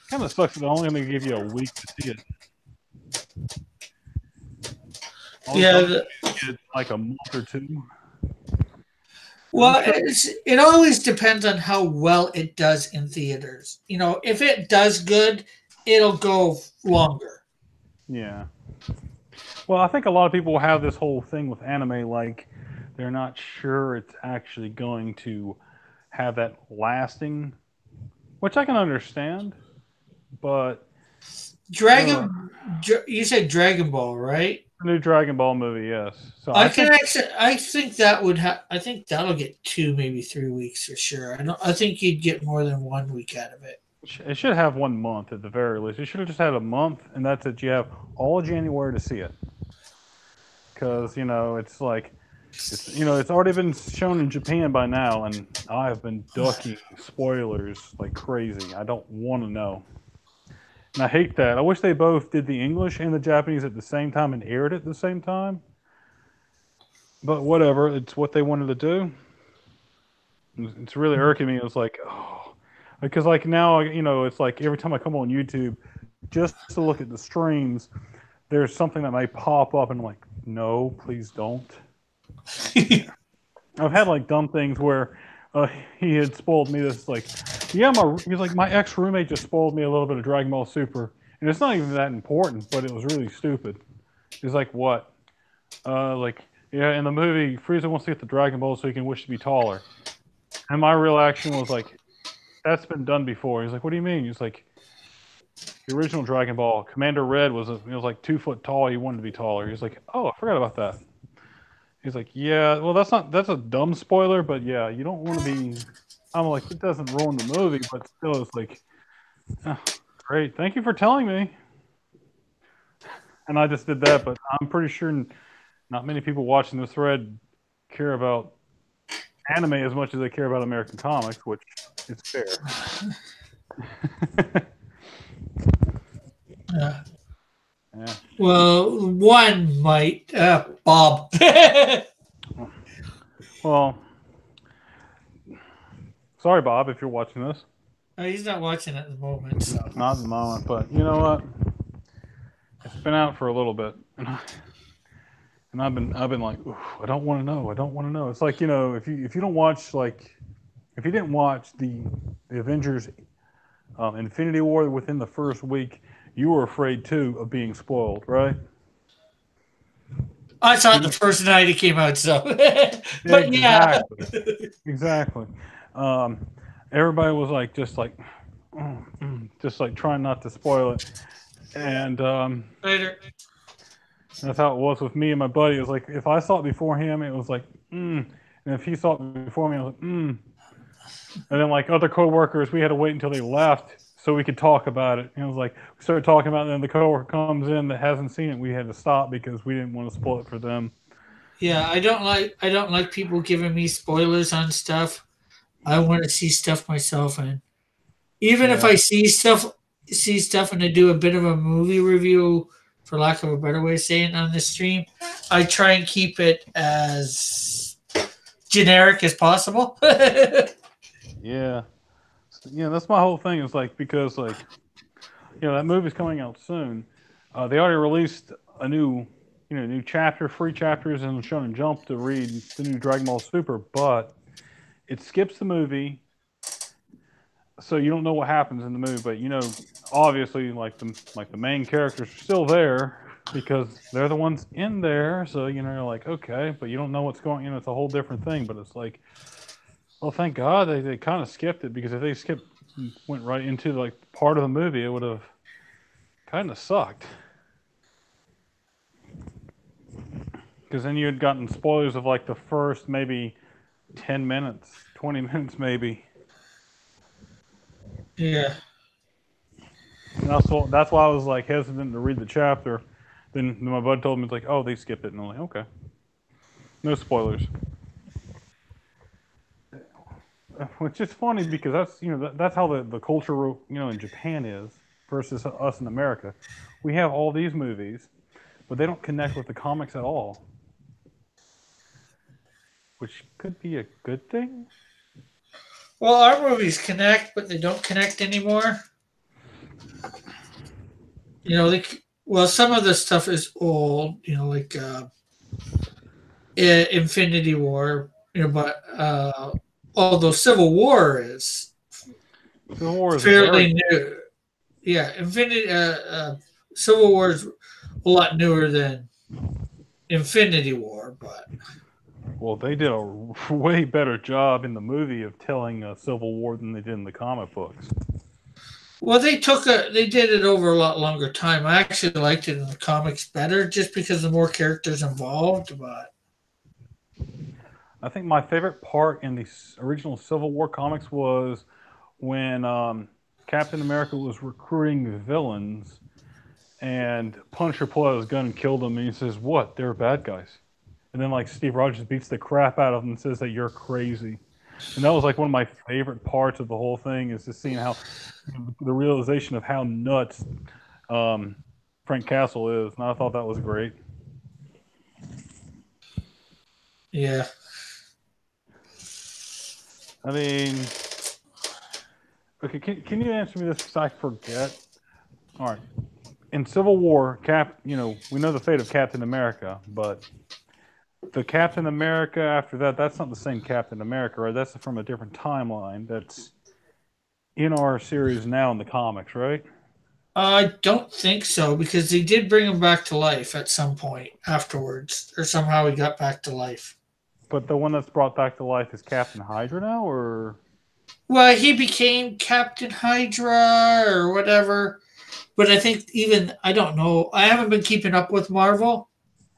kind of sucks that they're only going to give you a week to see it. All these Yeah. other movies get like a month or two. Well, it always depends on how well it does in theaters. If it does good, it'll go longer. Yeah. Well, I think a lot of people have this whole thing with anime, like they're not sure it's actually going to have that lasting, which I can understand, but uh, You said Dragon Ball, right? new Dragon Ball movie, yes. So I I can think actually. I think that would have. I think that'll get 2, maybe 3 weeks for sure. I don't. I think you'd get more than 1 week out of it. it should have 1 month at the very least. It should have just had a month, and that's it. You have all of January to see it. because it's like it's already been shown in Japan by now, and I have been ducking spoilers like crazy. I don't want to know, and I hate that. I wish they both did the English and the Japanese at the same time and aired it at the same time. But whatever, it's what they wanted to do. It's really irking me. It's like, oh, because like now, it's like every time I come on YouTube just to look at the streams, there's something that may pop up, and I'm like, no, please don't. I've had like dumb things where he had spoiled me this like, yeah, he's like my ex roommate just spoiled me a little bit of Dragon Ball Super, and it's not even that important, but it was really stupid. He's like, what? Like, yeah, in the movie, Frieza wants to get the Dragon Ball so he can wish to be taller. And my reaction was like, that's been done before. He's like, what do you mean? He's like, the original Dragon Ball, Commander Red was like 2 foot tall. He wanted to be taller. He's like, oh, I forgot about that. He's like, yeah, well, that's a dumb spoiler, but yeah, you don't want to be. I'm like, it doesn't ruin the movie, but still, it's like, oh, great, thank you for telling me. And I just did that, but I'm pretty sure not many people watching this thread care about anime as much as they care about American comics, which is fair. Yeah. Yeah. Well, one might, Bob. Well, sorry, Bob, if you're watching this. He's not watching at the moment, so. Not at the moment, but you know what? It's been out for a little bit, and I've been like, I don't want to know. I don't want to know. It's like if you don't watch if you didn't watch the Avengers Infinity War within the first week, you were afraid too of being spoiled, right? I saw it the first night it came out, so. But exactly. Everybody was like, just like trying not to spoil it, and Later. that's how it was with me and my buddy. It was like if I saw it before him, it was like, and if he saw it before me, I was like, And then like other coworkers, we had to wait until they left so we could talk about it. And it was like we started talking about it, and then the coworker comes in that hasn't seen it. We had to stop because we didn't want to spoil it for them. Yeah, I don't like people giving me spoilers on stuff. I want to see stuff myself, and even if I see stuff and I do a bit of a movie review, for lack of a better way of saying it, on the stream, I try and keep it as generic as possible. Yeah, that's my whole thing. Is like because that movie's coming out soon. They already released a new chapter, free chapters in Shonen Jump to read the new Dragon Ball Super, but it skips the movie, so you don't know what happens in the movie. But obviously, like the main characters are still there because they're the ones in there. So you're like, okay, but you don't know what's going. It's a whole different thing. But it's like, well, thank God they kind of skipped it, because if they went right into like part of the movie, it would have kind of sucked. Because then you had gotten spoilers of like the first maybe 10 minutes, 20 minutes maybe. Yeah. And that's why I was like hesitant to read the chapter. Then my bud told me, it's like, oh, they skipped it. And I'm like, okay. No spoilers. Which is funny because that's how the culture in Japan is versus us in America. We have all these movies, but they don't connect with the comics at all, which could be a good thing. Well, our movies connect, but they don't connect anymore. Some of the stuff is old. Like Infinity War. But although Civil War is fairly new. Yeah, Civil War is a lot newer than Infinity War, but. Well, they did a way better job in the movie of telling Civil War than they did in the comic books. Well, they did it over a lot longer time. I actually liked it in the comics better, just because the more characters involved. But I think my favorite part in the original Civil War comics was when Captain America was recruiting villains, and Punisher pulled out his gun and killed him. And he says, "What? They're bad guys." And then like Steve Rogers beats the crap out of him and says that you're crazy. And that was like one of my favorite parts of the whole thing is just seeing how the realization of how nuts um, Frank Castle is, and I thought that was great. Yeah. I mean, okay, can you answer me this because I forget? All right, in Civil War, we know the fate of Captain America, but the Captain America after that, that's not the same Captain America, right? That's from a different timeline. That's in our series now in the comics, right? I don't think so because they did bring him back to life at some point afterwards, or somehow he got back to life. But the one that's brought back to life is Captain Hydra now, or Well, he became Captain Hydra or whatever. But I think even I don't know. I haven't been keeping up with Marvel.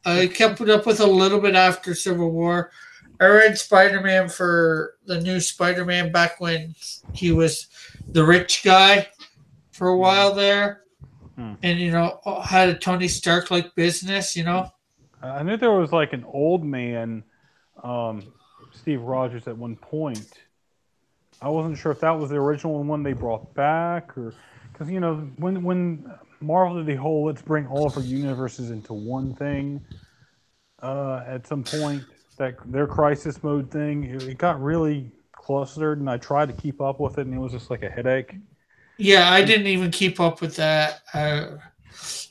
I kept it up with a little bit after Civil War. I read Spider Man for the new Spider Man back when he was the rich guy for a while there, and had a Tony Stark like business. I knew there was like an old man, Steve Rogers at one point. I wasn't sure if that was the original one they brought back, or because when Marvel did the whole let's bring all of our universes into one thing, at some point that their crisis mode thing, it got really clustered, and I tried to keep up with it, and it was just like a headache. Yeah, I didn't even keep up with that.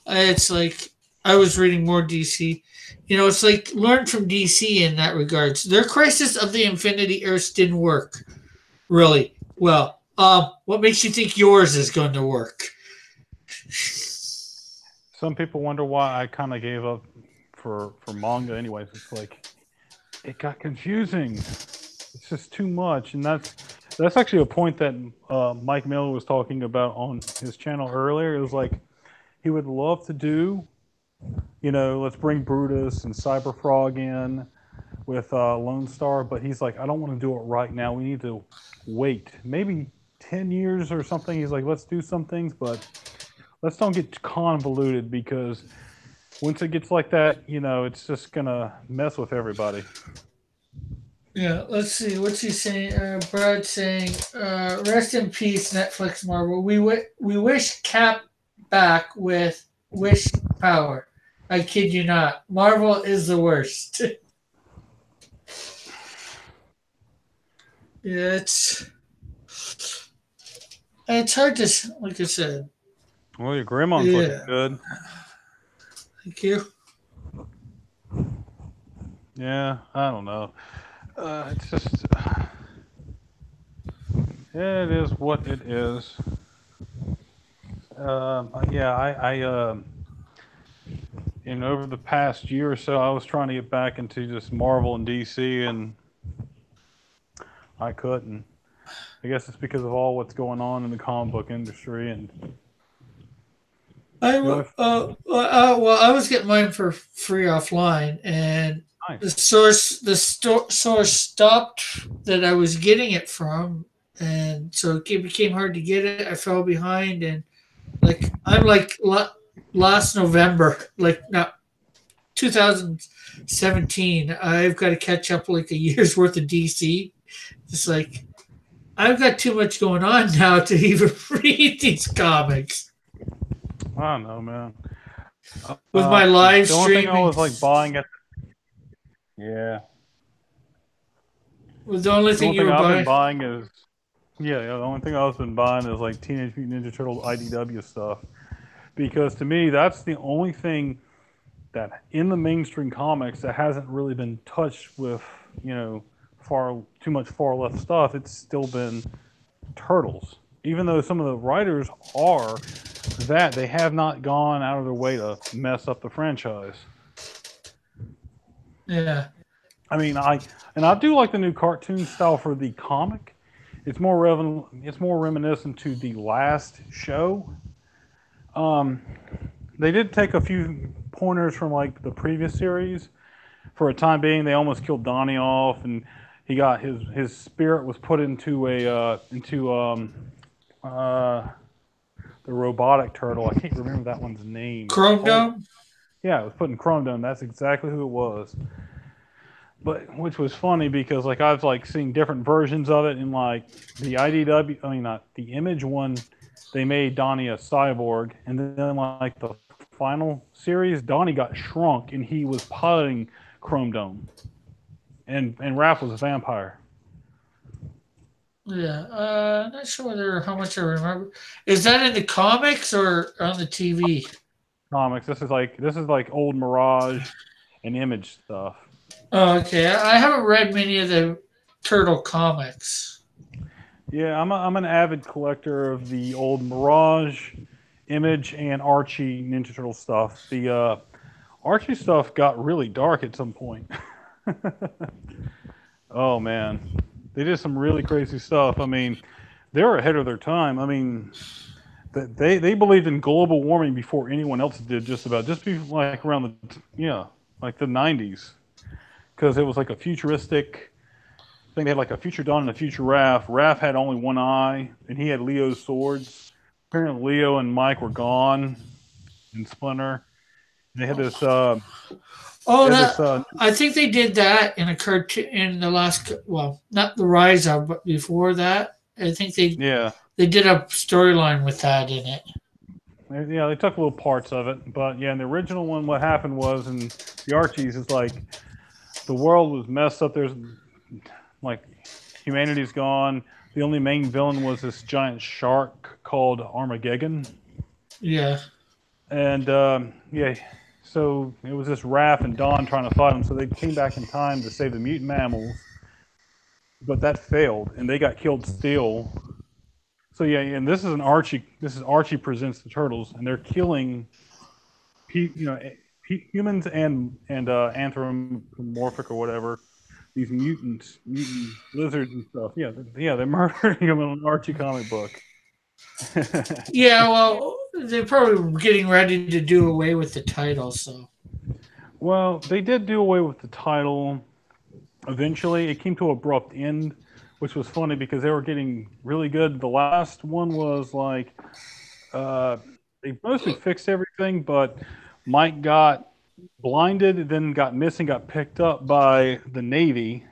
It's like I was reading more DC. It's like learn from DC in that regards. Their Crisis of the Infinity Earths didn't work really well. What makes you think yours is going to work? Some people wonder why I kind of gave up for manga. Anyways, it's like it got confusing. It's just too much, and that's actually a point that Mike Miller was talking about on his channel earlier. It was like he would love to do, let's bring Brutus and Cyberfrog in with Lone Star, but he's like, I don't want to do it right now. We need to wait, maybe 10 years or something. He's like, let's do some things, but let's don't get convoluted because once it gets like that, it's just gonna mess with everybody. Yeah, let's see. What's he saying? Brad saying, "Rest in peace, Netflix Marvel. We wish Cap back with wish power. I kid you not. Marvel is the worst." Yeah, it's hard to like I said. Well, your Greymon's looking Yeah, good. thank you. Yeah, I don't know. It's just, it is what it is. Yeah, over the past year or so, I was trying to get back into just Marvel and DC, and I couldn't. I guess it's because of all what's going on in the comic book industry, and Well, I was getting mine for free offline, and the nice. source stopped that I was getting it from, and so it became hard to get it. I fell behind, and like I'm like last November, like not 2017. I've got to catch up like a year's worth of DC. It's like I've got too much going on now to even read these comics I don't know, man. with my live The only thing I streaming. was like buying at, yeah, Was the only the thing only you thing were I've been buying? buying is, yeah, the only thing I've been buying is like Teenage Mutant Ninja Turtle IDW stuff because to me that's the only thing that in the mainstream comics that hasn't really been touched with, far too much far left stuff. It's still been Turtles. Even though some of the writers are that, they have not gone out of their way to mess up the franchise. Yeah. I mean, I do like the new cartoon style for the comic. It's more reminiscent to the last show. Um, they did take a few pointers from like the previous series. For a time being, they almost killed Donnie off, and he got his spirit was put into a uh, the robotic turtle. I can't remember that one's name. Chrome Oh, Dome. yeah, it was put in Chrome Dome. That's exactly who it was. But which was funny because like I've like seen different versions of it in like the IDW. I mean, not the Image one. They made Donnie a cyborg, and then like the final series, Donnie got shrunk and he was piloting Chrome Dome, and Raph was a vampire. Yeah, not sure whether how much I remember. Is that in the comics or on the TV? Comics. This is like old Mirage and Image stuff. Oh, okay. I haven't read many of the Turtle comics. Yeah, I'm an avid collector of the old Mirage, Image, and Archie Ninja Turtle stuff. The Archie stuff got really dark at some point. Oh man, they did some really crazy stuff. I mean, they were ahead of their time. I mean, they believed in global warming before anyone else did. Just about just be like around the yeah like the 90s because it was like a futuristic. I think they had like a future Dawn and a future Raph. Raph had only one eye, and he had Leo's swords. Apparently, Leo and Mike were gone in Splinter. And they had this. They Oh, had this. that I think they did that in a cartoon in the last. Well, not the Rise of, but before that, I think Yeah, they did a storyline with that in it. yeah. They took little parts of it, but yeah, in the original one, what happened was in the Archies is like the world was messed up. There's like humanity's gone. The only main villain was this giant shark called Armageddon, Yeah. and yeah, so it was this Raph and Dawn trying to fight him. So they came back in time to save the mutant mammals, but that failed, and they got killed still. So yeah, and this is an Archie. This is Archie presents the turtles, and they're killing, humans and anthropomorphic or whatever. These mutants, mutant lizards and stuff. Yeah, yeah, they're murdering them in an Archie comic book. Yeah, well, they're probably getting ready to do away with the title, so. Well, they did do away with the title. Eventually, it came to an abrupt end, which was funny because they were getting really good. The last one was like uh, they mostly fixed everything, but Mike got blinded, then got missing, got picked up by the Navy,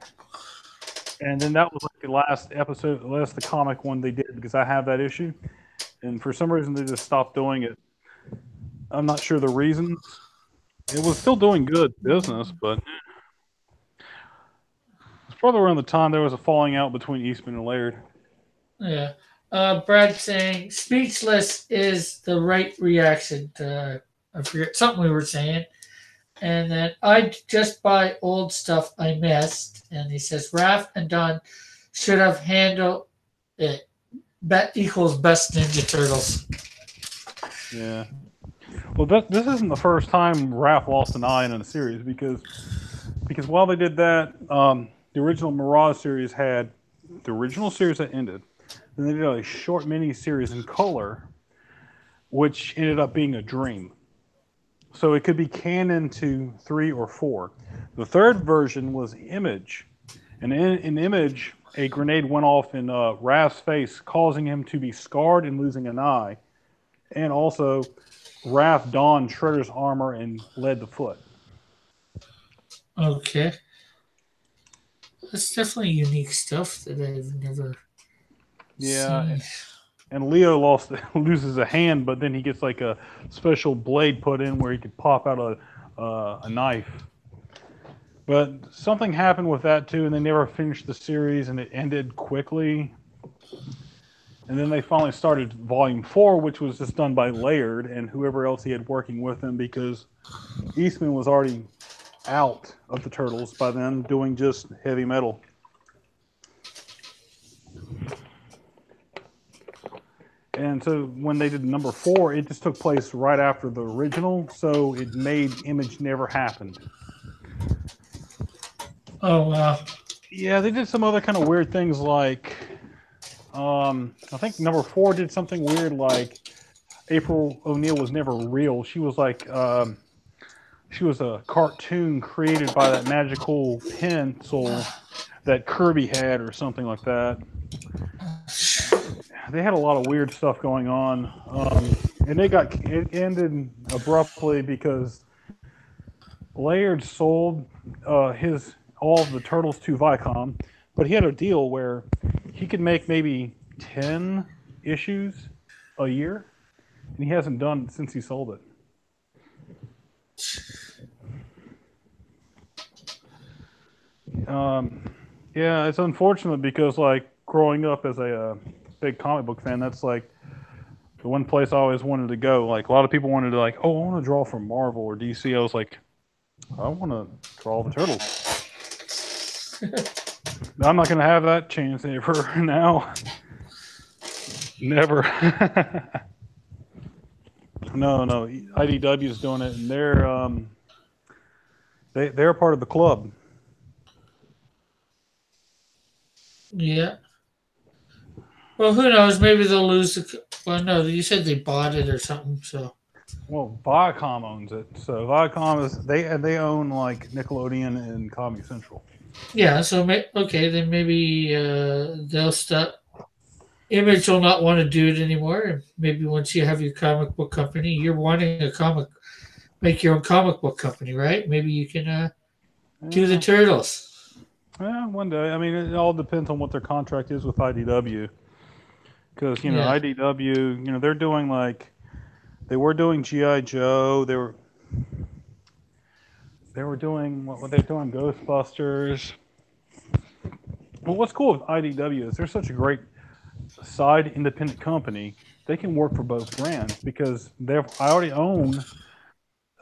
and then that was like the last episode, the comic one they did because I have that issue, and for some reason they just stopped doing it. I'm not sure the reasons. It was still doing good business, but it's probably around the time there was a falling out between Eastman and Laird. Yeah. Brad saying speechless is the right reaction to I forget something we were saying. And then I just buy old stuff I missed. And he says Raph and Don should have handled it. Bet equals best Ninja Turtles. Yeah. Well, this isn't the first time Raph lost an eye in a series because while they did that, the original Mirage series had the original series that ended. Then they did a short mini series in color, which ended up being a dream. So it could be canon to 3 or 4. The third version was Image, and in Image, a grenade went off in Raph's face, causing him to be scarred and losing an eye, and also Raph donned Shredder's armor and led the foot. Okay. That's definitely unique stuff that I've never Yeah, seen. and Leo loses a hand, but then he gets like a special blade put in where he could pop out a knife. But something happened with that too, and they never finished the series, and it ended quickly. And then they finally started Volume 4, which was just done by Laird and whoever else he had working with him because Eastman was already out of the Turtles by then, doing just heavy metal. And so when they did number 4, it just took place right after the original, so it made Image never happened. Oh wow. Yeah, they did some other kind of weird things like I think number 4 did something weird like April O'Neil was never real. She was like she was a cartoon created by that magical pencil that Kirby had or something like that. they had a lot of weird stuff going on, and it ended abruptly because Laird sold his all of the turtles to Viacom, but he had a deal where he could make maybe 10 issues a year, and he hasn't done it since he sold it. Yeah, it's unfortunate because like growing up as a big comic book fan, that's like the one place I always wanted to go. Like a lot of people wanted to like, oh, I want to draw for Marvel or DC. I was like, I want to draw the Turtles. I'm not going to have that chance ever now. Never. No, no. IDW is doing it, and they're part of the club. Yeah. Well, who knows? Maybe they'll lose the. Well, no, you said they bought it or something. So. Well, Viacom owns it, so Viacom is they own like Nickelodeon and Comedy Central. Yeah. So okay, then maybe they'll stop. Image will not want to do it anymore. And maybe once you have your comic book company, you're wanting a comic, make your own comic book company, right? Maybe you can do the Turtles. Yeah, one day. I mean, it all depends on what their contract is with IDW. Because Yeah. IDW, they're doing like they were doing GI Joe. They were doing what they're doing Ghostbusters. Well, what's cool with IDW is they're such a great side independent company. They can work for both brands because I already own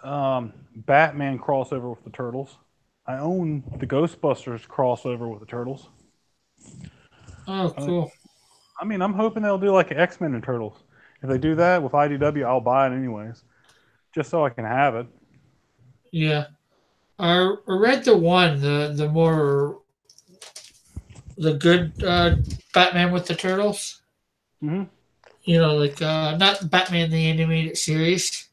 Batman crossover with the Turtles. I own the Ghostbusters crossover with the Turtles. Oh, cool. I mean, I'm hoping they'll do like X-Men and Turtles. If they do that with IDW, I'll buy it anyways, just so I can have it. Yeah. I read the one, the good Batman with the Turtles. Mm-hmm. Like not Batman the animated series,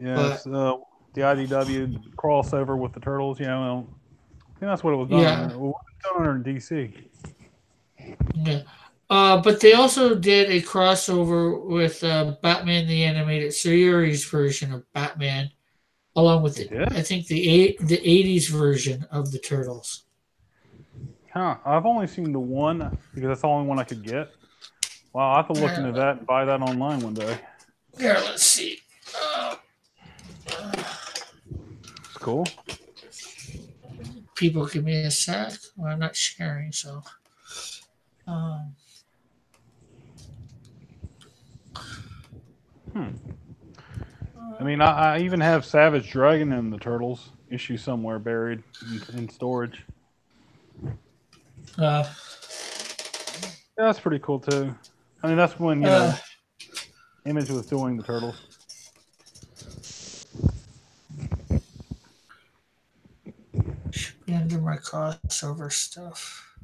Yes, but the IDW crossover with the Turtles. Well, I think that's what it was done yeah, under. Well, it was done under DC. yeah. But they also did a crossover with Batman the animated series version of Batman, along with They did? I think the '80s version of the Turtles. Huh. I've only seen the one because that's the only one I could get. Wow, I'll have to look into Yeah, that and buy that online one day. here, let's see. It's cool. People give me a sec. Well, I'm not sharing, so. Um, Hmm. I mean, I even have Savage Dragon and the Turtles issue somewhere buried in storage. uh, Yeah, that's pretty cool too. I mean, that's when uh, Image was doing the Turtles. under my crossover stuff.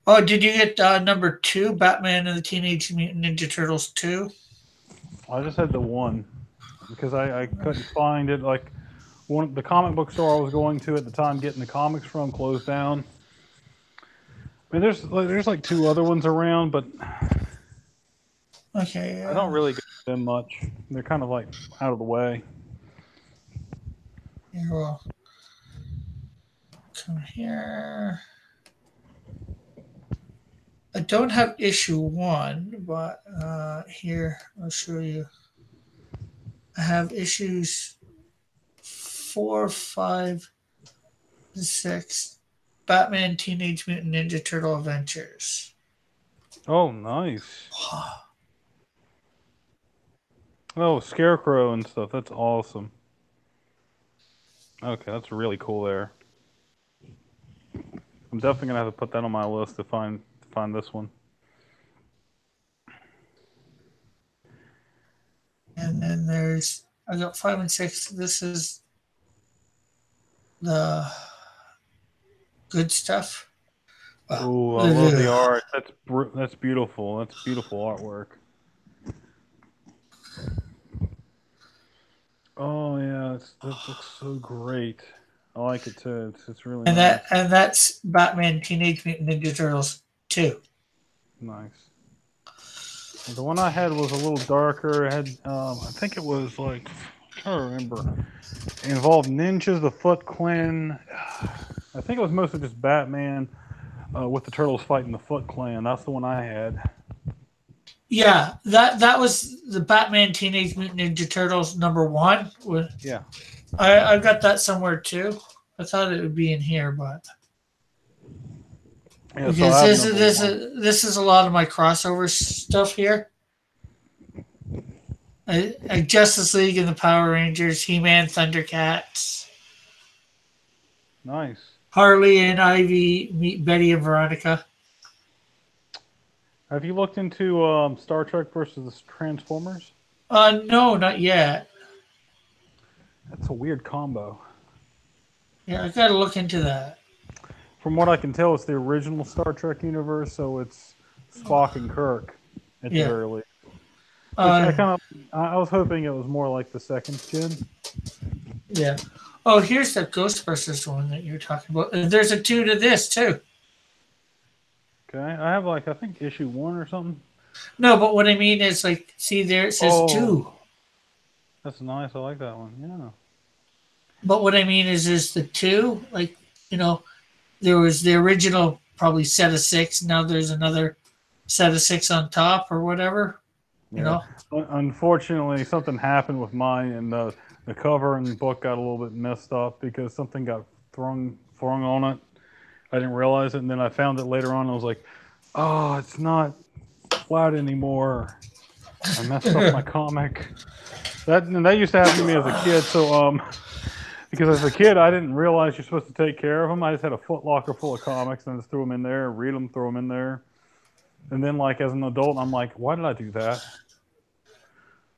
Oh, did you get number 2, Batman and the Teenage Mutant Ninja Turtles 2? I just had the one because I couldn't find it. Like the comic book store I was going to at the time, getting the comics from, closed down. I mean, there's like two other ones around, but Okay. I don't really go to them much. They're kind of like out of the way. Here, we'll come here. I don't have issue 1, but here, I'll show you. I have issues 4, 5, 6. Batman Teenage Mutant Ninja Turtle Adventures. Oh, nice. Oh, Scarecrow and stuff. That's awesome. Okay, that's really cool there. I'm definitely gonna have to put that on my list to find this one. And then I got 5 and 6. This is the good stuff. Oh, I love the art. That's beautiful. That's beautiful artwork. Oh yeah, that looks so great. I like it too. It's really nice. And that's Batman Teenage Mutant Ninja Turtles 2. Nice. The one I had was a little darker. It had, I think it was like, I'm trying to remember. It involved ninjas, the Foot Clan. I think it was mostly just Batman with the turtles fighting the Foot Clan. That's the one I had. Yeah, that was the Batman Teenage Mutant Ninja Turtles #1. Yeah. I got that somewhere too. I thought it would be in here, but Yeah, so because I have this is a lot of my crossover stuff here. Justice League and the Power Rangers, He-Man, Thundercats, Nice. Harley and Ivy meet Betty and Veronica. Have you looked into Star Trek versus the Transformers? No, not yet. That's a weird combo. Yeah, I gotta look into that. From what I can tell, it's the original Star Trek universe, so it's Spock and Kirk at the very least. Which I was hoping it was more like the second gen. Yeah. Oh, here's the Ghostbusters one that you're talking about. There's a 2 to this too. Okay, I have like I think issue 1 or something. No, but what I mean is like, see there it says 2. That's nice. I like that one. Yeah. But what I mean is the 2, like, you know, there was the original probably set of 6. Now there's another set of 6 on top or whatever. You know. Unfortunately, something happened with mine, and the cover and book got a little bit messed up because something got thrown on it. I didn't realize it, and then I found it later on. And I was like, "Oh, it's not flat anymore. I messed up my comic." That used to happen to me as a kid. So because as a kid, I didn't realize you're supposed to take care of them. I just had a Foot Locker full of comics and just threw them in there, read them, throw them in there. And then, like, as an adult, I'm like, why did I do that?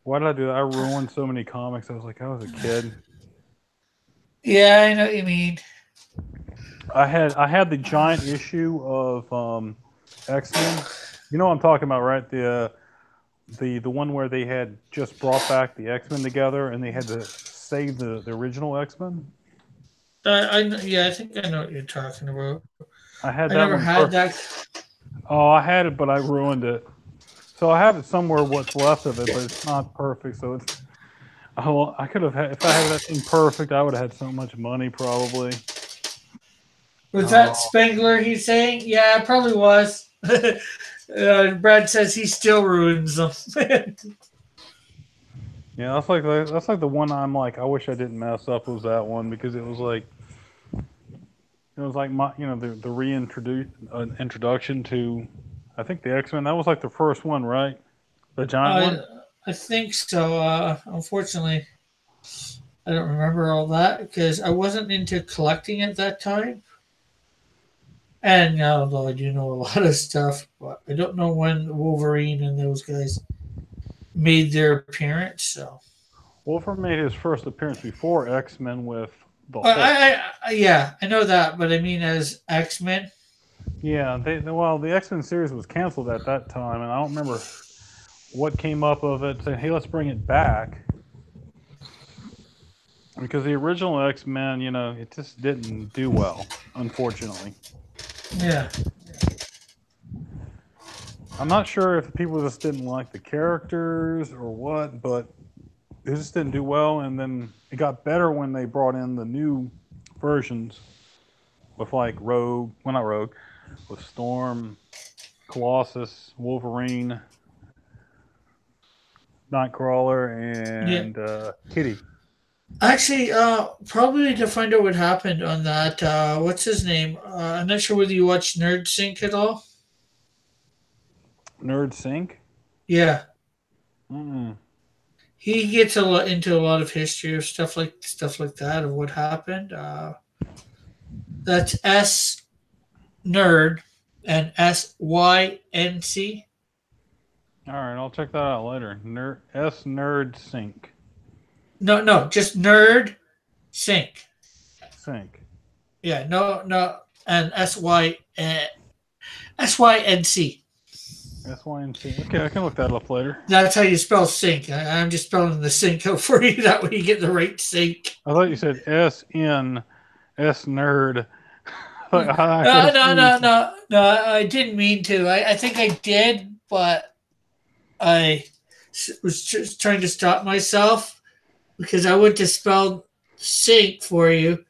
Why did I do that? I ruined so many comics. I was like, I was a kid. Yeah, I know what you mean. I had the giant issue of X-Men. You know what I'm talking about, right? The one where they had just brought back the X-Men together and they had to save the original X-Men. I think I know what you're talking about. I had I that never one had first. that. Oh, I had it, but I ruined it. So I have it somewhere, what's left of it, but it's not perfect. So it's, oh, I could have had, if I had that thing perfect, I would have had so much money probably. Was that Spengler he's saying? Yeah, it probably was. Brad says he still ruins them. Yeah, that's like the one I'm like, I wish I didn't mess up was that one because it was like my the introduction to I think the X-Men. That was like the first one, right? The giant one. I think so. Unfortunately, I don't remember all that because I wasn't into collecting at that time. And although I do know a lot of stuff, but I don't know when Wolverine and those guys made their appearance. So Wolverine made his first appearance before X-Men with the Hulk. Yeah, I know that, but I mean as X-Men. Yeah, the X-Men series was canceled at that time, and I don't remember what came up of it. Saying, "Hey, let's bring it back," because the original X-Men, it just didn't do well, unfortunately. Yeah. I'm not sure if people just didn't like the characters or what, but it just didn't do well. And then it got better when they brought in the new versions with like Rogue, well not Rogue, with Storm, Colossus, Wolverine, Nightcrawler, and Kitty. Actually, probably to find out what happened on that. What's his name? I'm not sure whether you watch Nerd Sync at all. Nerd Sync? Yeah. Mm-mm. He gets into a lot of history of stuff like that of what happened. That's S Nerd and SYNC. All right, I'll check that out later. Nerd Sync. No, just Nerd Sync. Sync. Yeah, no, and SYNC. SYNC. Okay, I can look that up later. That's how you spell sync. I'm just spelling the sync out for you. That way you get the right sync. I thought you said SN, S nerd. I could No, have no, sworn no, no, no. I didn't mean to. I think I did, but I was just trying to stop myself because I went to spell sink for you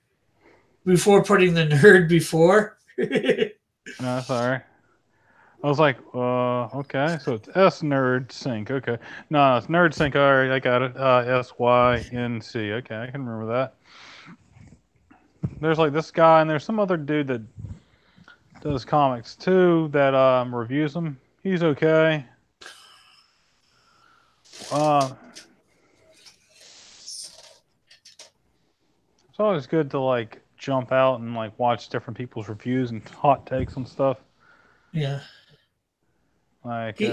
before putting the nerd before. no, sorry. I was like, okay, so it's S nerd sync. Okay, no, it's nerd sync. All right, I got it. SYNC. Okay, I can remember that. There's like this guy, and there's some other dude that does comics too that reviews them. He's okay. Uh, it's always good to like jump out and like watch different people's reviews and hot takes on stuff. Yeah. Like, He,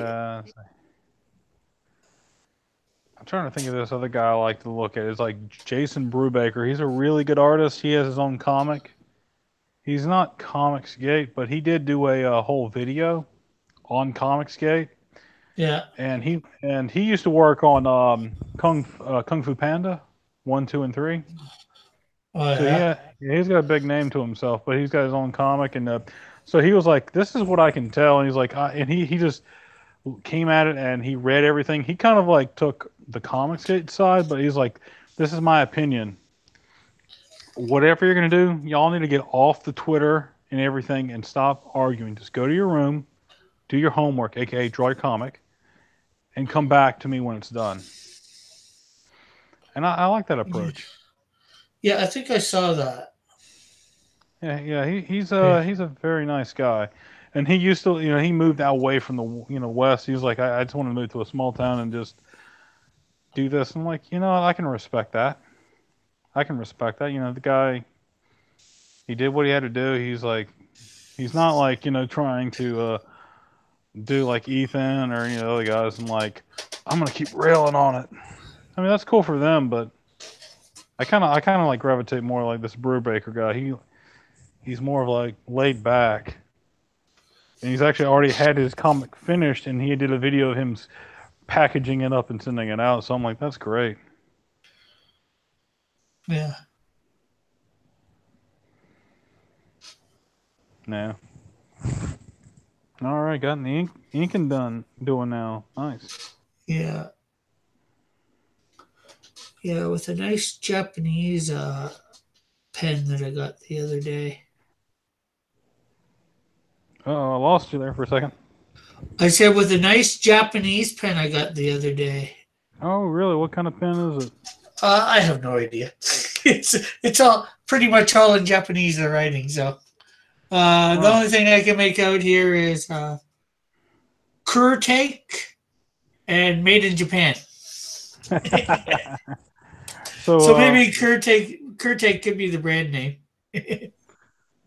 I'm trying to think of this other guy I like to look at. It's like Jason Brubaker. He's a really good artist. He has his own comic. He's not Comicsgate, but he did do a whole video on Comicsgate, yeah. and he used to work on Kung Fu Panda 1, 2, and 3. Oh, So yeah. he's got a big name to himself, but he's got his own comic, and so he was like, "This is what I can tell," and he's like, and he just came at it and he read everything. He kind of like took the Comicsgate side, but he's like, "This is my opinion. Whatever you're gonna do, y'all need to get off the Twitter and everything and stop arguing. Just go to your room, do your homework, aka draw your comic, and come back to me when it's done." And I like that approach. Yeah, I think I saw that. Yeah, Yeah. he's a very nice guy, and he used to, he moved away from the west. He was like, I just want to move to a small town and just do this. I'm like, I can respect that. I can respect that. The guy, he did what he had to do. He's not like trying to do like Ethan or any of the other guys and like, I'm gonna keep railing on it. I mean, that's cool for them, but I kind of like gravitate more like this Brubaker guy. He's more of like laid back, and he's actually already had his comic finished, and he did a video of him packaging it up and sending it out. So I'm like, that's great. Yeah. Yeah. All right, got the inking done doing now. Nice. Yeah. Yeah, with a nice Japanese pen that I got the other day. Oh, I lost you there for a second. I said with a nice Japanese pen I got the other day. Oh, really? What kind of pen is it? I have no idea. it's all pretty much all in Japanese the writing. So the Wow. only thing I can make out here is Kurtake and made in Japan. So, So maybe Kurtake could be the brand name. okay,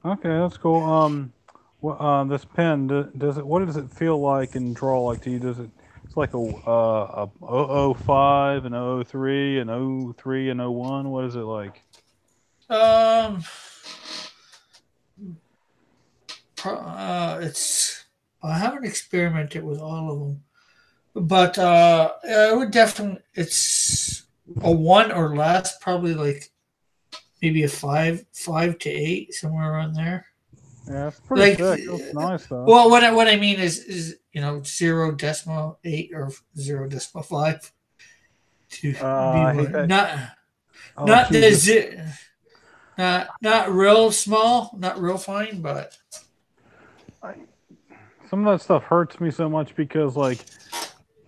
that's cool. This pen, does it? What does it feel like and draw like to you? Does it? It's like a 005, an 003, an 03, an 01. What is it like? Um, it's I haven't experimented with all of them, but I would definitely it's a one or less, probably like maybe a five to eight, somewhere around there. Yeah, it's pretty Like, thick. It's nice though. well, what I mean is 0.8 or 0.5 to be I hate more that. Oh, not the Jesus. not real small, not real fine, but I, some of that stuff hurts me so much because, like,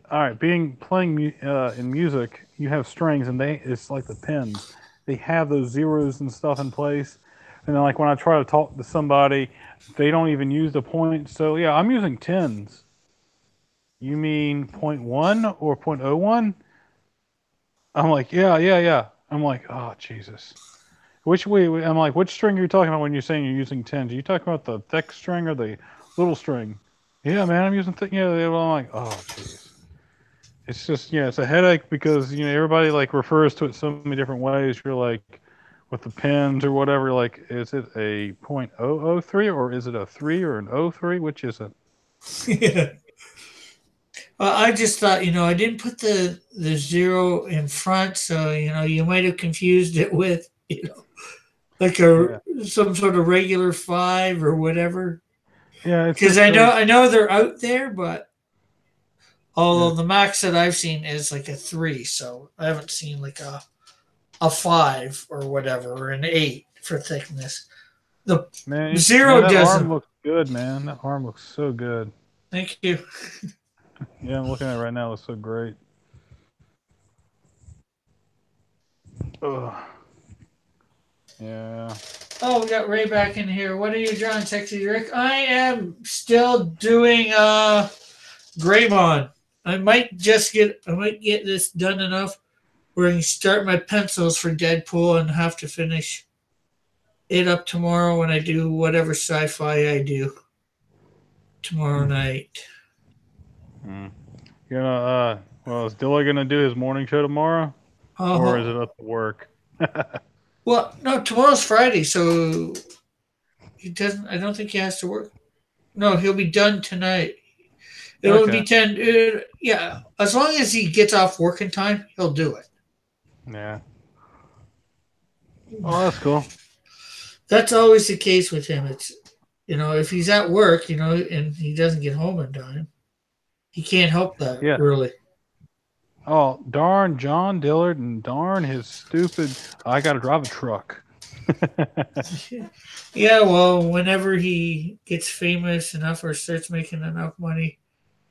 all right, playing in music, you have strings, and it's like the pens. They have those zeros and stuff in place, and then like when I try to talk to somebody, they don't even use the point. So yeah, I'm using tens. You mean point one or point oh one? I'm like, yeah. I'm like, oh Jesus. Which way? I'm like, which string are you talking about when you're saying you're using tens? Are you talking about the thick string or the little string? Yeah, man, I'm using thick. Yeah, I'm like, oh jeez. It's just it's a headache because everybody like refers to it so many different ways. You're like with the pens or whatever. Like, is it a .003 or is it a 3 or an O3? Which is it? yeah. I just thought I didn't put the zero in front, so you might have confused it with like Yeah, some sort of regular 5 or whatever. yeah. It's Because just I know they're out there, but yeah, although the max that I've seen is like a 3, so I haven't seen like a 5 or whatever or an 8 for thickness. The man. zero That doesn't. arm looks good, man. That arm looks so good. Thank you. Yeah, I'm looking at it right now. It looks so great. Ugh. Yeah. Oh, we got Ray back in here. What are you drawing, Sexy Rick? I am still doing Greymon. I might get this done enough where I can start my pencils for Deadpool and have to finish it up tomorrow when I do whatever sci-fi I do tomorrow night. Mm. You know, well, is Dilla gonna do his morning show tomorrow, or is Oh, it up to work? well, no, tomorrow's Friday, so he doesn't. I don't think he has to work. No, he'll be done tonight. It'll Okay. be 10. Yeah, as long as he gets off work in time, he'll do it. Yeah. Oh, that's cool. That's always the case with him. It's, if he's at work, and he doesn't get home in time, he can't help that Yeah. really. Oh, darn John Dillard and darn his stupid. I gotta drive a truck. Yeah, well, whenever he gets famous enough or starts making enough money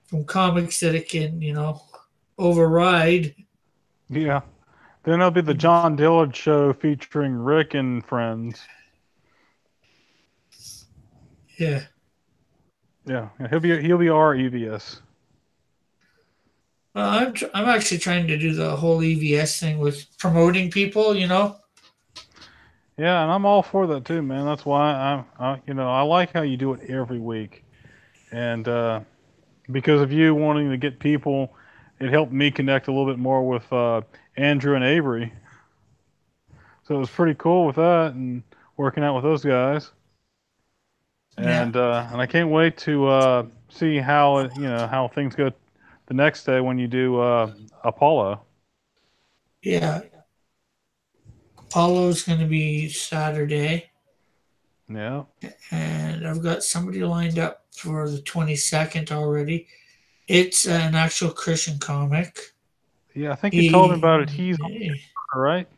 from comics that it can, override. Yeah. Then there'll be the John Dillard show featuring Rick and friends. Yeah. Yeah, he'll be our EVS. I'm actually trying to do the whole EVS thing with promoting people. Yeah, and I'm all for that too, man. That's why I like how you do it every week, and because of you wanting to get people, it helped me connect a little bit more with Andrew and Avery. So it was pretty cool with that and working out with those guys. Yeah. And I can't wait to see how things go the next day when you do Apollo. Yeah. Apollo's going to be Saturday, Yeah, and I've got somebody lined up for the 22nd already. It's an actual Christian comic. yeah. I think you told me about it. He's He, all right.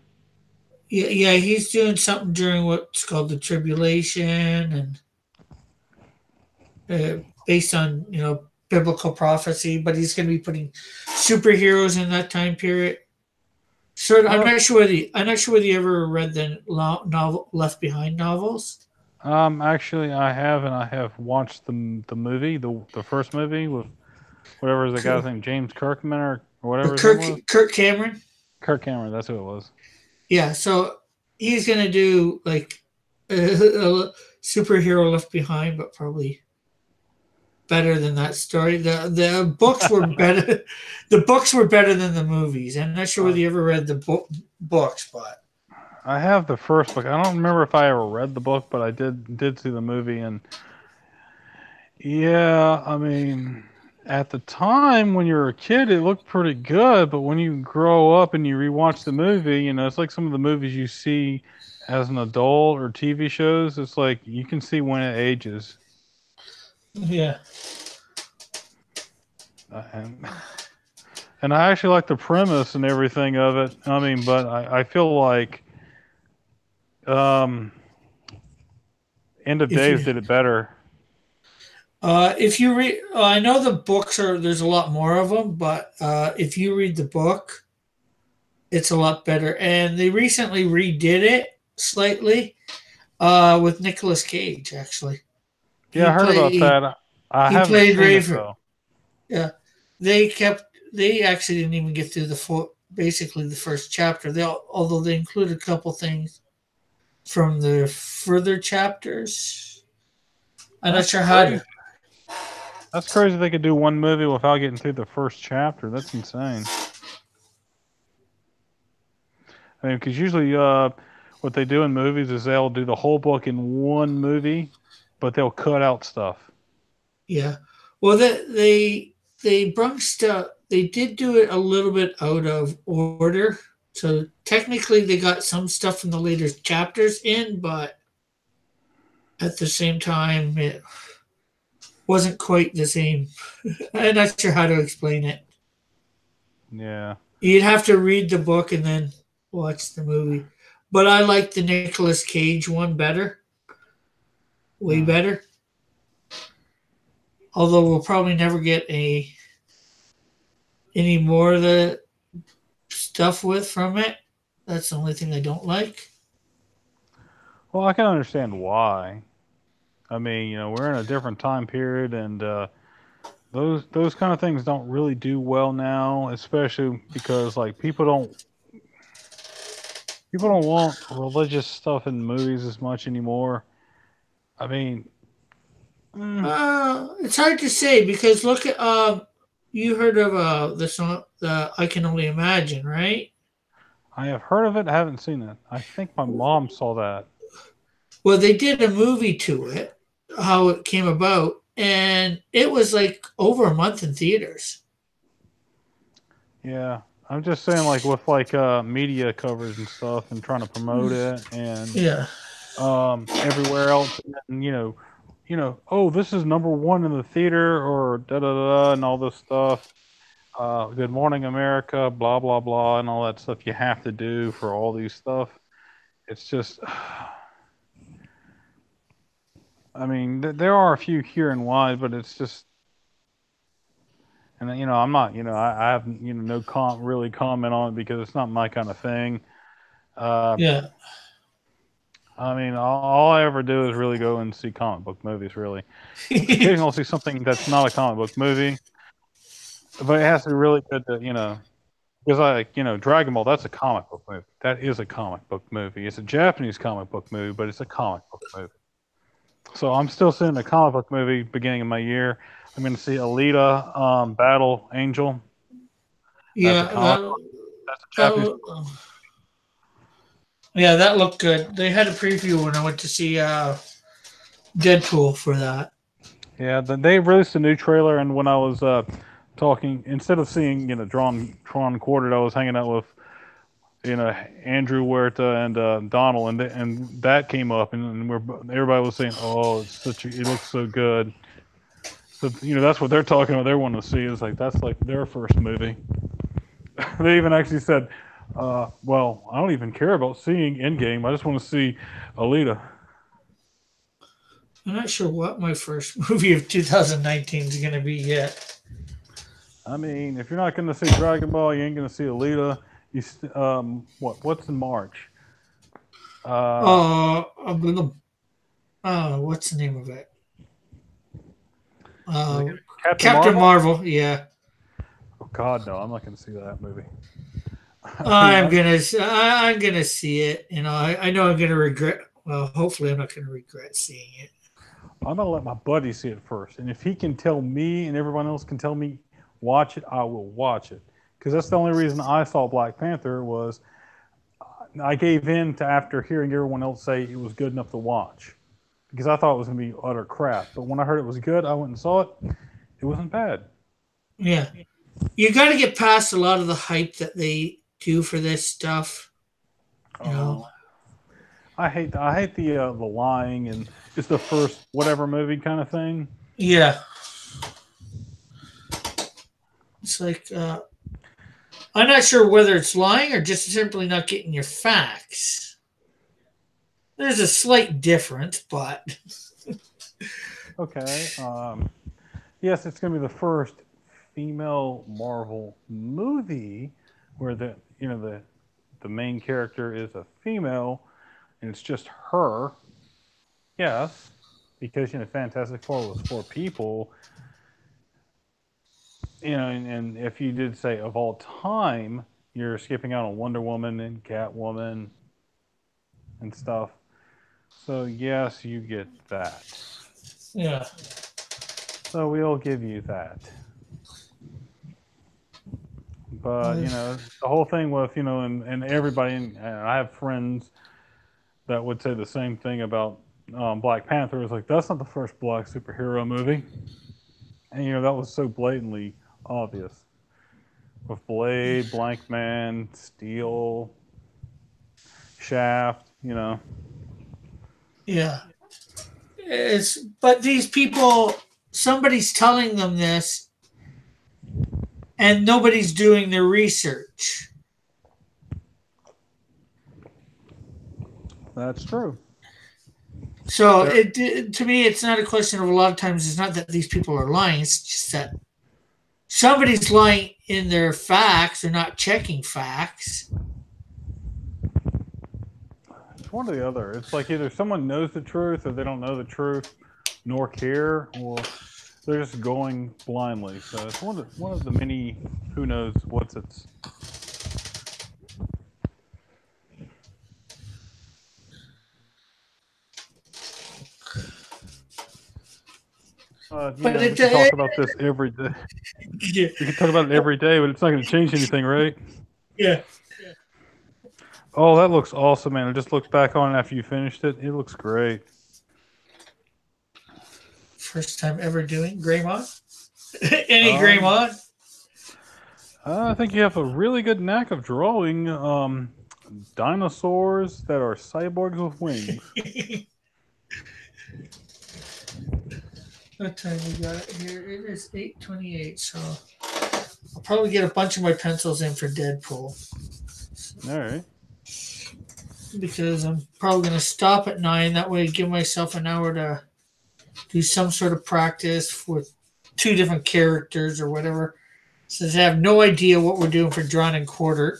yeah, he's doing something during what's called the tribulation, and based on biblical prophecy. But he's going to be putting superheroes in that time period. So Oh, I'm not sure whether you ever read the novel Left Behind novels. actually, I have, and I have watched the movie, the first movie with whatever is the guy's name, James Kirkman or Or whatever his name was. Kirk Cameron. Kirk Cameron, that's who it was. Yeah, so he's gonna do like a superhero Left Behind, but probably better than that story. The books were better. The books were better than the movies. I'm not sure Uh, whether you ever read the books, but I have the first book. I don't remember if I ever read the book, but I did see the movie, and yeah, I mean, at the time when you were a kid, it looked pretty good, but when you grow up and you rewatch the movie, it's like some of the movies you see as an adult or TV shows. It's like you can see when it ages. yeah, And and I actually like the premise and everything of it. I mean, but I feel like um, End of if Days you did it better. if you read, I know the books are there's a lot more of them, but if you read the book, it's a lot better. And they recently redid it slightly with Nicolas Cage. Actually, Yeah, he I heard about played that. I he haven't played seen it Raver. though. Yeah, they actually didn't even get through the full, basically the first chapter. Although they included a couple things from the further chapters. I'm not That's sure how crazy. to. That's crazy. They could do one movie without getting through the first chapter. That's insane. I mean, because usually, what they do in movies is they'll do the whole book in one movie, but they'll cut out stuff. Yeah, well, they brung stuff. They did do it a little bit out of order. So technically, they got some stuff from the later chapters in, but at the same time, it wasn't quite the same. I'm not sure how to explain it. Yeah. You'd have to read the book and then watch the movie. But I like the Nicolas Cage one better, way Hmm. better. Although we'll probably never get any more of the stuff with from it. That's the only thing I don't like. Well, I can understand why. I mean, we're in a different time period, and those kind of things don't really do well now, especially because like people don't want religious stuff in movies as much anymore. I mean, mm, It's hard to say because look at you heard of the song the I Can Only Imagine, right? I have heard of it. I haven't seen it. I think my mom saw that. Well, they did a movie to it, how it came about, and it was like over a month in theaters. Yeah, I'm just saying, like with like media covers and stuff, and trying to promote it, and Yeah. everywhere else, and oh, this is number one in the theater, or da da da, and all this stuff. Good Morning America, blah blah blah, and all that stuff you have to do for all these stuff. It's just, I mean, there are a few here and wide, but it's just, and I'm not, I have no really comment on it because it's not my kind of thing. Uh, Yeah. I mean, all I ever do is really go and see comic book movies. Really, occasionally I'll see something that's not a comic book movie, but it has to be really good to because Dragon Ball, that's a comic book movie. That is a comic book movie. It's a Japanese comic book movie, but it's a comic book movie. So I'm still seeing a comic book movie beginning of my year. I'm going to see Alita, Battle Angel. That's a Yeah, comic. That's a Japanese. that yeah, that looked good. They had a preview when I went to see Deadpool for that. Yeah, they released a new trailer, and when I was talking, instead of seeing drawn quartered, I was hanging out with Andrew Huerta and Donald, and that came up, and everybody was saying, "Oh, it looks so good." So that's what they're talking about. They want to see is like that's like their first movie. They even actually said, "Well, I don't even care about seeing Endgame. I just want to see Alita." I'm not sure what my first movie of 2019 is going to be yet. I mean, if you're not going to see Dragon Ball, you ain't going to see Alita. What's in March? Uh, I'm gonna. What's the name of it? is it Uh, gonna be Captain Captain Marvel? Marvel. Yeah, Oh God, no! I'm not going to see that movie. I mean, I'm gonna see it. I know I'm gonna regret. Well, hopefully, I'm not gonna regret seeing it. I'm gonna let my buddy see it first, and if he can tell me and everyone else can tell me watch it, I will watch it. Because that's the only reason I saw Black Panther was I gave in to after hearing everyone else say it was good enough to watch because I thought it was gonna be utter crap. But when I heard it was good, I went and saw it. It wasn't bad. Yeah, you got to get past a lot of the hype that they do for this stuff. You know. Oh, I hate the lying and it's the first whatever movie kind of thing. Yeah, it's like I'm not sure whether it's lying or just simply not getting your facts. There's a slight difference, but Okay. Yes, it's gonna be the first female Marvel movie where the main character is a female and it's just her. Yes, because Fantastic Four was four people. And if you did say of all time, you're skipping out on Wonder Woman and Catwoman and stuff. So yes, you get that. yeah, So we'll give you that. But the whole thing with and everybody, and I have friends that would say the same thing about Black Panther. Is like that's not the first black superhero movie, and that was so blatantly obvious. with Blade, Blank Man, Steel, Shaft. Yeah. But these people, somebody's telling them this, and nobody's doing their research. That's true. So to me, it's not a question of a lot of times. It's not that these people are lying. It's just that somebody's lying in their facts. They're not checking facts. It's one or the other. It's like either someone knows the truth or they don't know the truth nor care, or they're just going blindly. So it's one of the many who knows what's it's. But We can talk about this every day. yeah, We can talk about it every day, but it's not going to change anything, right? yeah. Oh, that looks awesome, man. I just looked back on it after you finished it. It looks great. First time ever doing Greymon. Any Um, Greymon? I think you have a really good knack of drawing dinosaurs that are cyborgs with wings. What time we got it here? It is 8:28, so I'll probably get a bunch of my pencils in for Deadpool. All right. Because I'm probably going to stop at 9. That way, give myself an hour to do some sort of practice with 2 different characters or whatever. Since I have no idea what we're doing for Drawn and Quartered.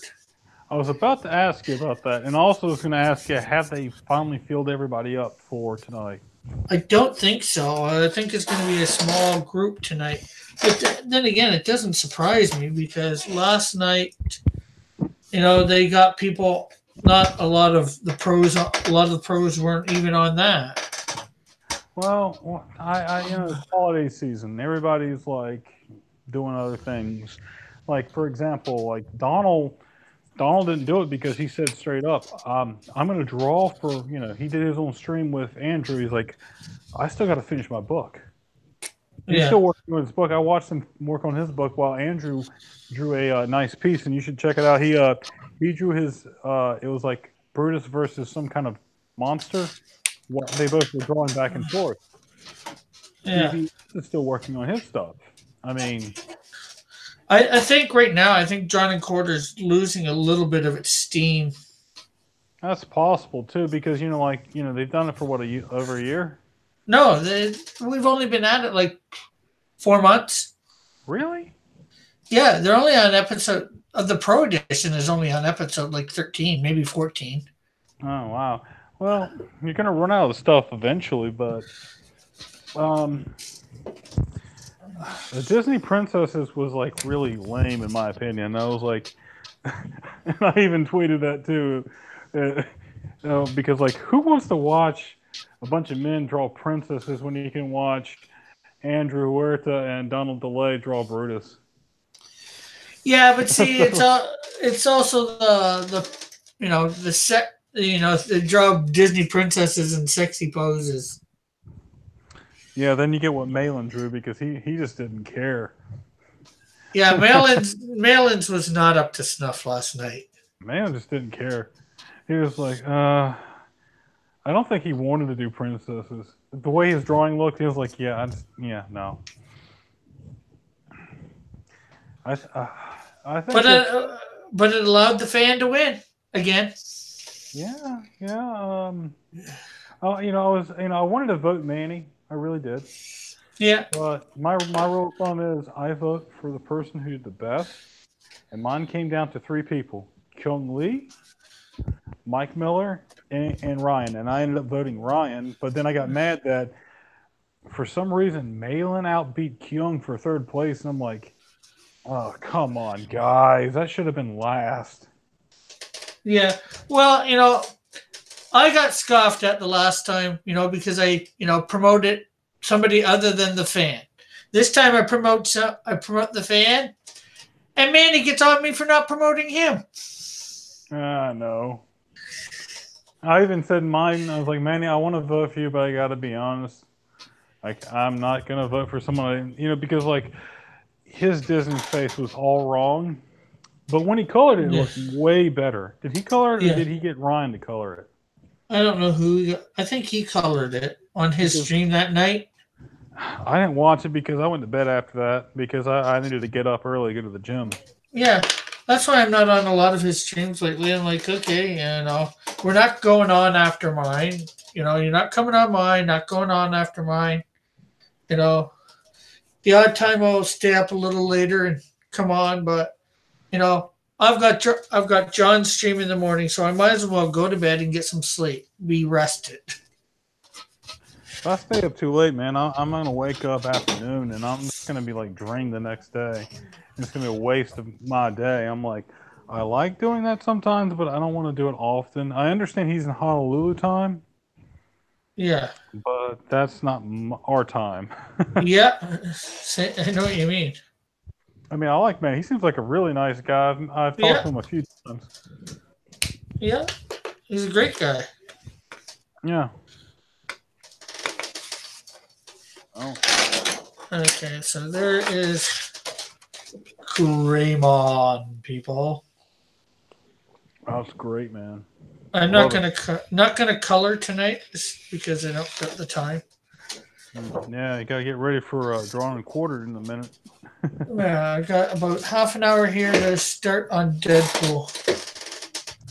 I was about to ask you about that, and also was going to ask you, have they finally filled everybody up for tonight? I don't think so. I think it's going to be a small group tonight. But then again, it doesn't surprise me because last night, they got people. Not a lot of the pros. A lot of the pros weren't even on that. Well, it's holiday season. Everybody's like doing other things. Like for example, like Donald didn't do it because he said straight up, I'm going to draw for, he did his own stream with Andrew. He's like, I still got to finish my book. He's still working on his book. I watched him work on his book while Andrew drew a nice piece, and you should check it out. He drew his, it was like Brutus versus some kind of monster. They both were drawing back and forth. Yeah. He's still working on his stuff. I mean, I think right now, I think Drawn and Quarter's losing a little bit of its steam. that's possible too, because they've done it for over a year. No, we've only been at it like 4 months. Really? Yeah, they're only on episode of the Pro Edition is only on episode like 13, maybe 14. Oh wow. Well, you're gonna run out of stuff eventually, but the Disney Princesses was like really lame in my opinion. I was like, and I even tweeted that too, because like, who wants to watch a bunch of men draw princesses when you can watch Andrew Huerta and Donald DeLay draw Brutus? Yeah, but see, it's also they draw Disney princesses in sexy poses. Yeah, then you get what Malin drew because he just didn't care. Yeah, Malin's was not up to snuff last night. Malin just didn't care. He was like, I don't think he wanted to do princesses. The way his drawing looked, he was like, no. I think, but it allowed the fan to win again. Yeah. I wanted to vote Manny. I really did. Yeah. But my rule of thumb is I vote for the person who did the best, and mine came down to 3 people: Kyung Lee, Mike Miller, and Ryan. And I ended up voting Ryan, but then I got mad that for some reason Malin outbeat Kyung for 3rd place, and I'm like, oh, come on, guys. That should have been last. Yeah. Well, I got scoffed at the last time, because I, promoted somebody other than the fan. This time I promote the fan, and Manny gets on me for not promoting him. No. I even said mine. I was like, Manny, I want to vote for you, but I got to be honest. Like, I'm not going to vote for someone, because, like, his Disney face was all wrong. But when he colored it, it Yeah, looked way better. Did he color it, or yeah. did he get Ryan to color it? I don't know who. I think he colored it on his Because stream that night. I didn't watch it because I went to bed after that because I needed to get up early to go to the gym. Yeah, that's why I'm not on a lot of his streams lately. I'm like, okay, we're not going on after mine. You're not coming on mine, not going on after mine. You know, the odd time I'll stay up a little later and come on, but you know, I've got John's stream in the morning, so I might as well go to bed and get some sleep, be rested. If I stay up too late, man, I'm gonna wake up afternoon and I'm just gonna be like drained the next day. And it's gonna be a waste of my day. I'm like, I like doing that sometimes, but I don't want to do it often. I understand he's in Honolulu time, Yeah, but that's not our time. yeah, I know what you mean. I mean, I like man. He seems like a really nice guy. I've talked Yeah, to him a few times. yeah, he's a great guy. Yeah. Oh, Okay, so there is Greymon, people. that's great, man. I'm I not love it. gonna color tonight just because I don't got the time. Yeah, you gotta get ready for drawing and quartered in a minute. Yeah, I got about half an hour here to start on Deadpool.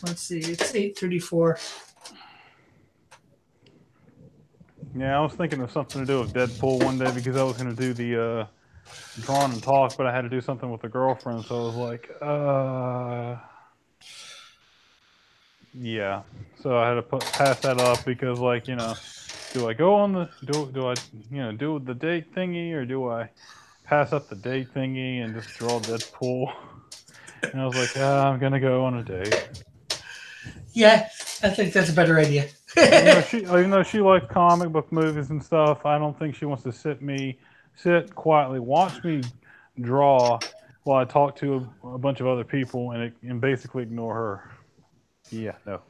Let's see, it's 8:34. Yeah, I was thinking of something to do with Deadpool one day because I was gonna do the drawing and talk, but I had to do something with a girlfriend, so I was like, yeah. So I had to pass that up because, like, do I go on the do I do the date thingy, or do I pass up the date thingy and just draw Deadpool? And I was like, I'm gonna go on a date. Yeah, I think that's a better idea. Even though she likes comic book movies and stuff, I don't think she wants to sit quietly, watch me draw while I talk to a bunch of other people and basically ignore her. Yeah, no.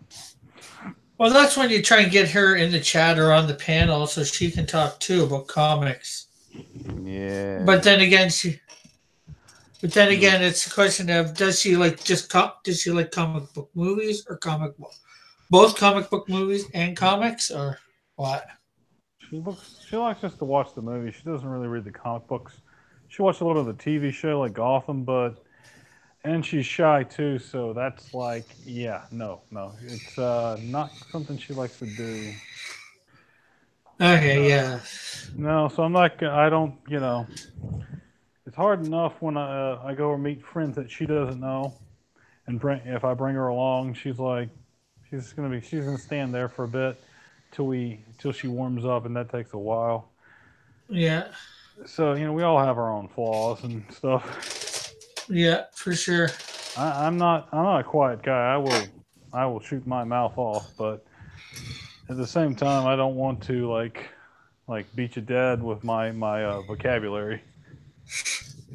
Well, that's when you try and get her in the chat or on the panel so she can talk too about comics. But Yeah. then again, No. it's a question of does she like comic book movies or both comic book movies and comics or what? She likes just to watch the movie. She doesn't really read the comic books. She watched a lot of the TV show like Gotham, and she's shy too, so that's like, yeah, no. It's not something she likes to do. Okay, yeah, No, so I'm not. I don't. It's hard enough when I go or meet friends that she doesn't know, and if I bring her along, she's gonna stand there for a bit till she warms up, and that takes a while. yeah, So we all have our own flaws and stuff. yeah, for sure. I'm not a quiet guy. I will shoot my mouth off, but at the same time, I don't want to like beat you dead with my vocabulary.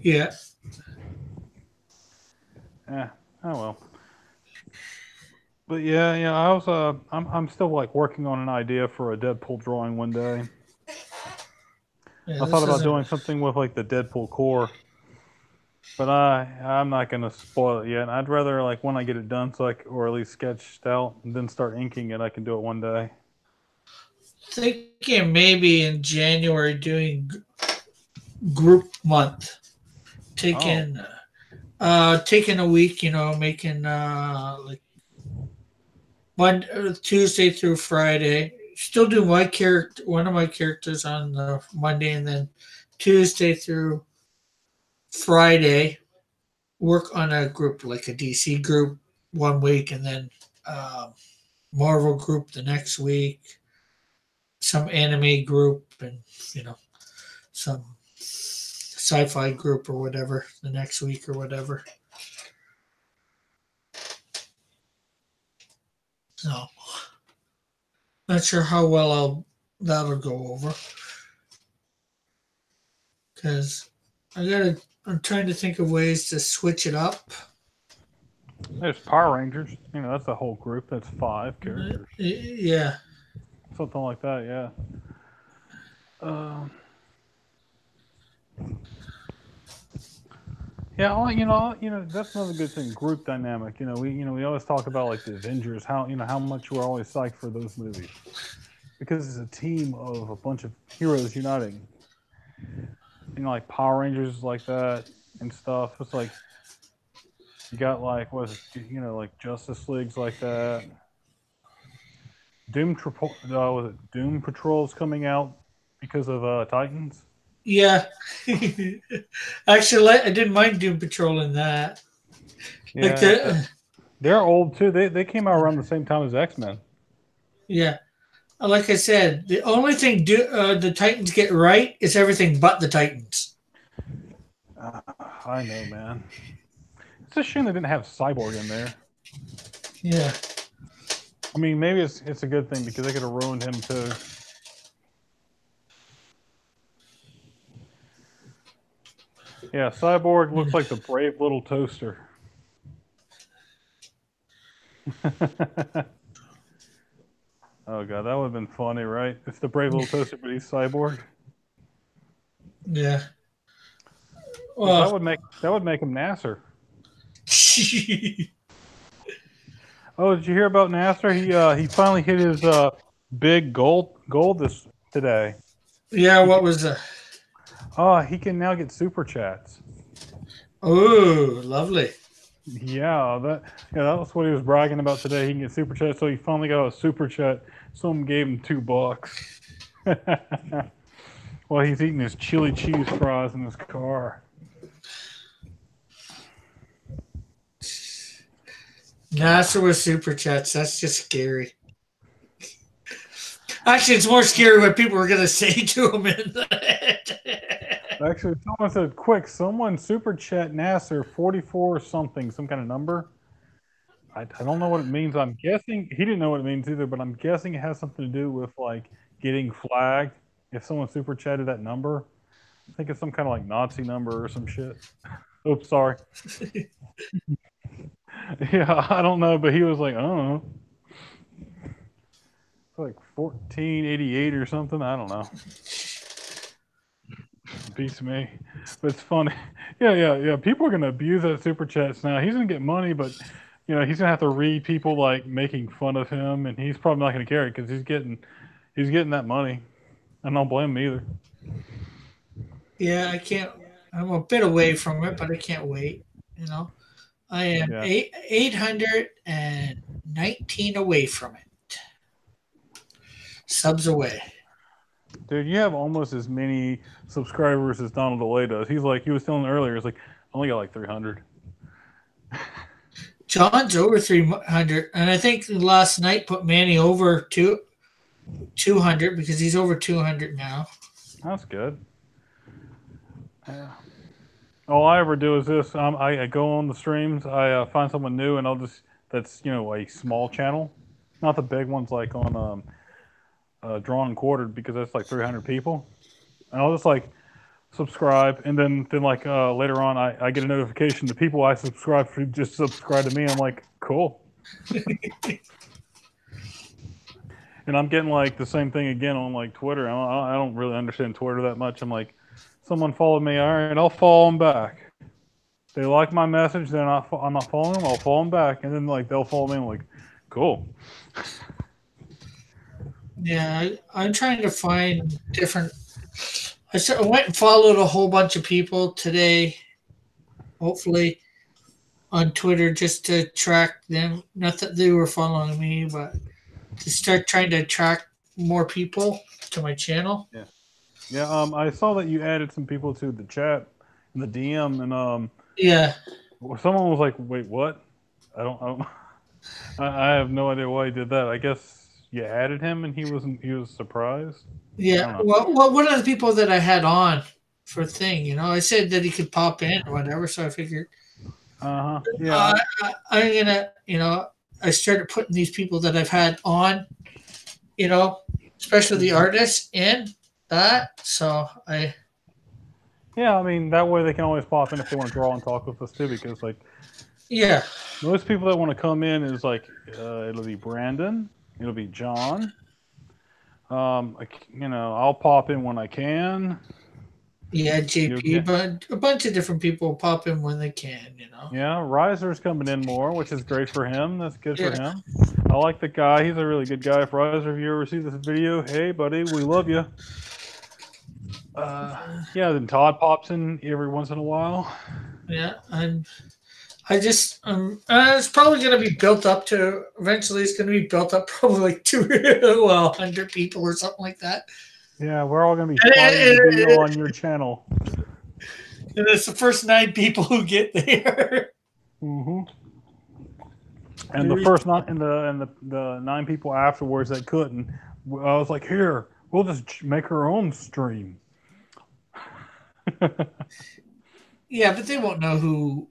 Yeah, Eh, oh well. But yeah. I was I'm still like working on an idea for a Deadpool drawing one day. yeah. I thought This about isn't. doing something with like the Deadpool core, but I'm not gonna spoil it yet. I'd rather like when I get it done, or at least sketched out, and then start inking it. I can do it one day. Thinking maybe in January doing group month, Oh, taking taking a week, making like Tuesday through Friday. Still do one of my characters on the Monday, and then Tuesday through Friday work on a group like a DC group one week, and then um, Marvel group the next week, some anime group, and you know some sci-fi group or whatever the next week or whatever. So not sure how well that'll go over because I'm trying to think of ways to switch it up. there's Power Rangers. That's a whole group. That's 5 characters, Yeah, something like that. Yeah. Um, Yeah, that's another good thing. Group dynamic. We always talk about like the Avengers, how much we're always psyched for those movies because it's a team of a bunch of heroes uniting. Like Power Rangers like that and stuff. It's like you got like what is it? Like Justice Leagues like that. Was it Doom Patrol's coming out because of Titans? Yeah. Actually, I didn't mind Doom Patrol in that. Like Yeah, the they're old too. They came out around the same time as X-Men. yeah. Like I said, the only thing the Titans get right is everything but the Titans. I know, man. It's a shame they didn't have Cyborg in there. Yeah. I mean, maybe it's a good thing because they could have ruined him too. Yeah, Cyborg looks like the brave little toaster. Oh god, that would have been funny, right? It's the brave little toaster, but he's Cyborg. Yeah. Well, Well, that would make him Nasser. Oh, did you hear about Nasser? He finally hit his big goal this today. yeah. He What can, was the? he can now get super chats. Oh, lovely. That was what he was bragging about today. He can get super chat, so he finally got a super chat. Someone gave him $2. While he's eating his chili cheese fries in his car. NASA with super chats. That's just scary. Actually, it's more scary what people are gonna say to him in that. Actually, someone said, "Quick, someone super chat Nasser 44 something, some kind of number." I don't know what it means. I'm guessing he didn't know what it means either, but I'm guessing it has something to do with like getting flagged. If someone super chatted that number, I think it's some kind of like Nazi number or some shit. Oops, sorry. Yeah, I don't know, but he was like, I don't know. It's like 1488 or something. I don't know. Beats me, but it's funny. Yeah. People are gonna abuse that super chats now. He's gonna get money, but he's gonna have to read people like making fun of him, and he's probably not gonna care it because he's getting that money. I don't blame him either. Yeah, I can't. I'm a bit away from it, but I can't wait. You know, I am Yeah, 819 away from it. Subs away. dude, you have almost as many subscribers as Donald DeLay does. He was telling earlier, he's like, I only got like 300. John's over 300, and I think last night put Manny over 200 because he's over 200 now. That's good. Yeah. All I ever do is this. I go on the streams. I find someone new, and I'll just that's a small channel, not the big ones like on Drawn and Quartered because that's like 300 people, and I'll just like subscribe, and then like later on I get a notification the people I subscribe to just subscribe to me. I'm like, cool. And I'm getting like the same thing again on like Twitter. I don't really understand Twitter that much. I'm like, someone followed me, all right, I'll follow them back. They like my message, I'm not following them. I'll follow them back, and then like they'll follow me. I'm like, cool. Yeah, I'm trying to find different. I went and followed a whole bunch of people today, hopefully on Twitter, just to track them. Not that they were following me, but to start trying to attract more people to my channel. Yeah, yeah. I saw that you added some people to the chat and the DM, and Yeah, someone was like, "Wait, what?" I don't. I have no idea why he did that. I guess you added him, and he was surprised. I yeah. don't know. Well, one of the people that I had on for thing, I said that he could pop in or whatever, so I figured Yeah. I'm gonna, I started putting these people that I've had on, especially the artists in that. So Yeah, I mean that way they can always pop in if they want to draw and talk with us too. Because like yeah, most people that want to come in is like it'll be Brandon, it'll be John. I'll pop in when I can. Yeah, You'll JP, get but a bunch of different people pop in when they can, yeah, Riser's coming in more, which is great for him. That's good for Yeah, him. I like the guy. He's a really good guy. If Riser, if you ever see this video, hey buddy, we love you. Yeah, then Todd pops in every once in a while. yeah. I just, it's probably going to be built up to, eventually it's going to be built up probably like two, well, 100 people or something like that. Yeah, we're all gonna be And, fighting to be on your channel. and it's the first 9 people who get there. Hmm. And the first not and the 9 people afterwards that couldn't, I was like, here, we'll just make our own stream. Yeah, but they won't know who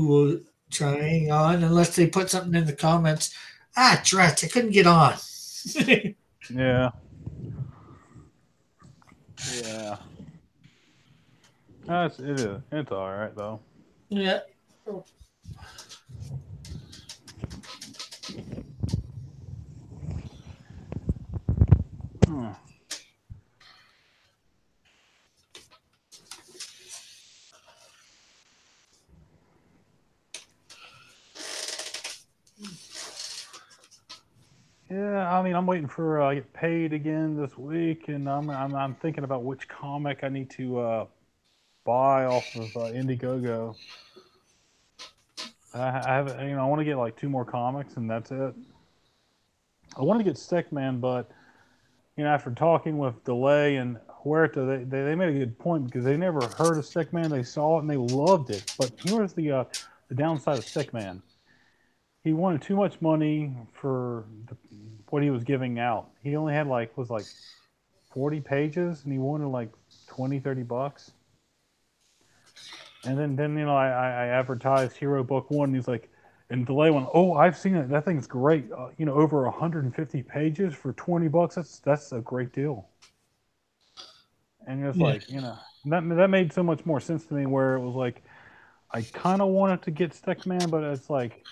was trying on unless they put something in the comments. Ah, drats, I couldn't get on. Yeah, yeah. It is. It's all right though. Yeah. Hmm. Yeah, I mean, I'm waiting for I get paid again this week, and I'm thinking about which comic I need to buy off of Indiegogo. I have, I want to get like 2 more comics, and that's it. I want to get Stickman, but after talking with Delay and Huerta, they made a good point because they never heard of Stickman. They saw it and they loved it. But here's the downside of Stickman. He wanted too much money for what he was giving out. He only had was like 40 pages, and he wanted like 20, $30. And then I advertised Hero Book One, and he's like, and Delay went, oh, I've seen it. That thing's great. Over 150 pages for $20. That's a great deal. And it was Yeah. like, that made so much more sense to me. Where it was like, I kind of wanted to get Stickman, but it's like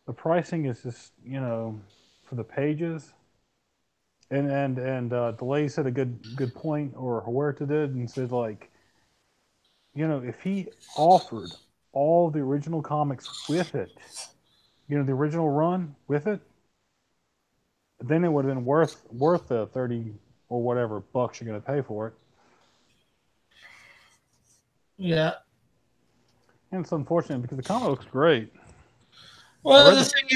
the pricing is just for the pages. And Delay said a good point, or Huerta did, and said like, if he offered all the original comics with it, the original run with it, then it would have been worth the 30 or whatever bucks you're going to pay for it. Yeah. And it's unfortunate because the comic looks great. I Well, read the the thing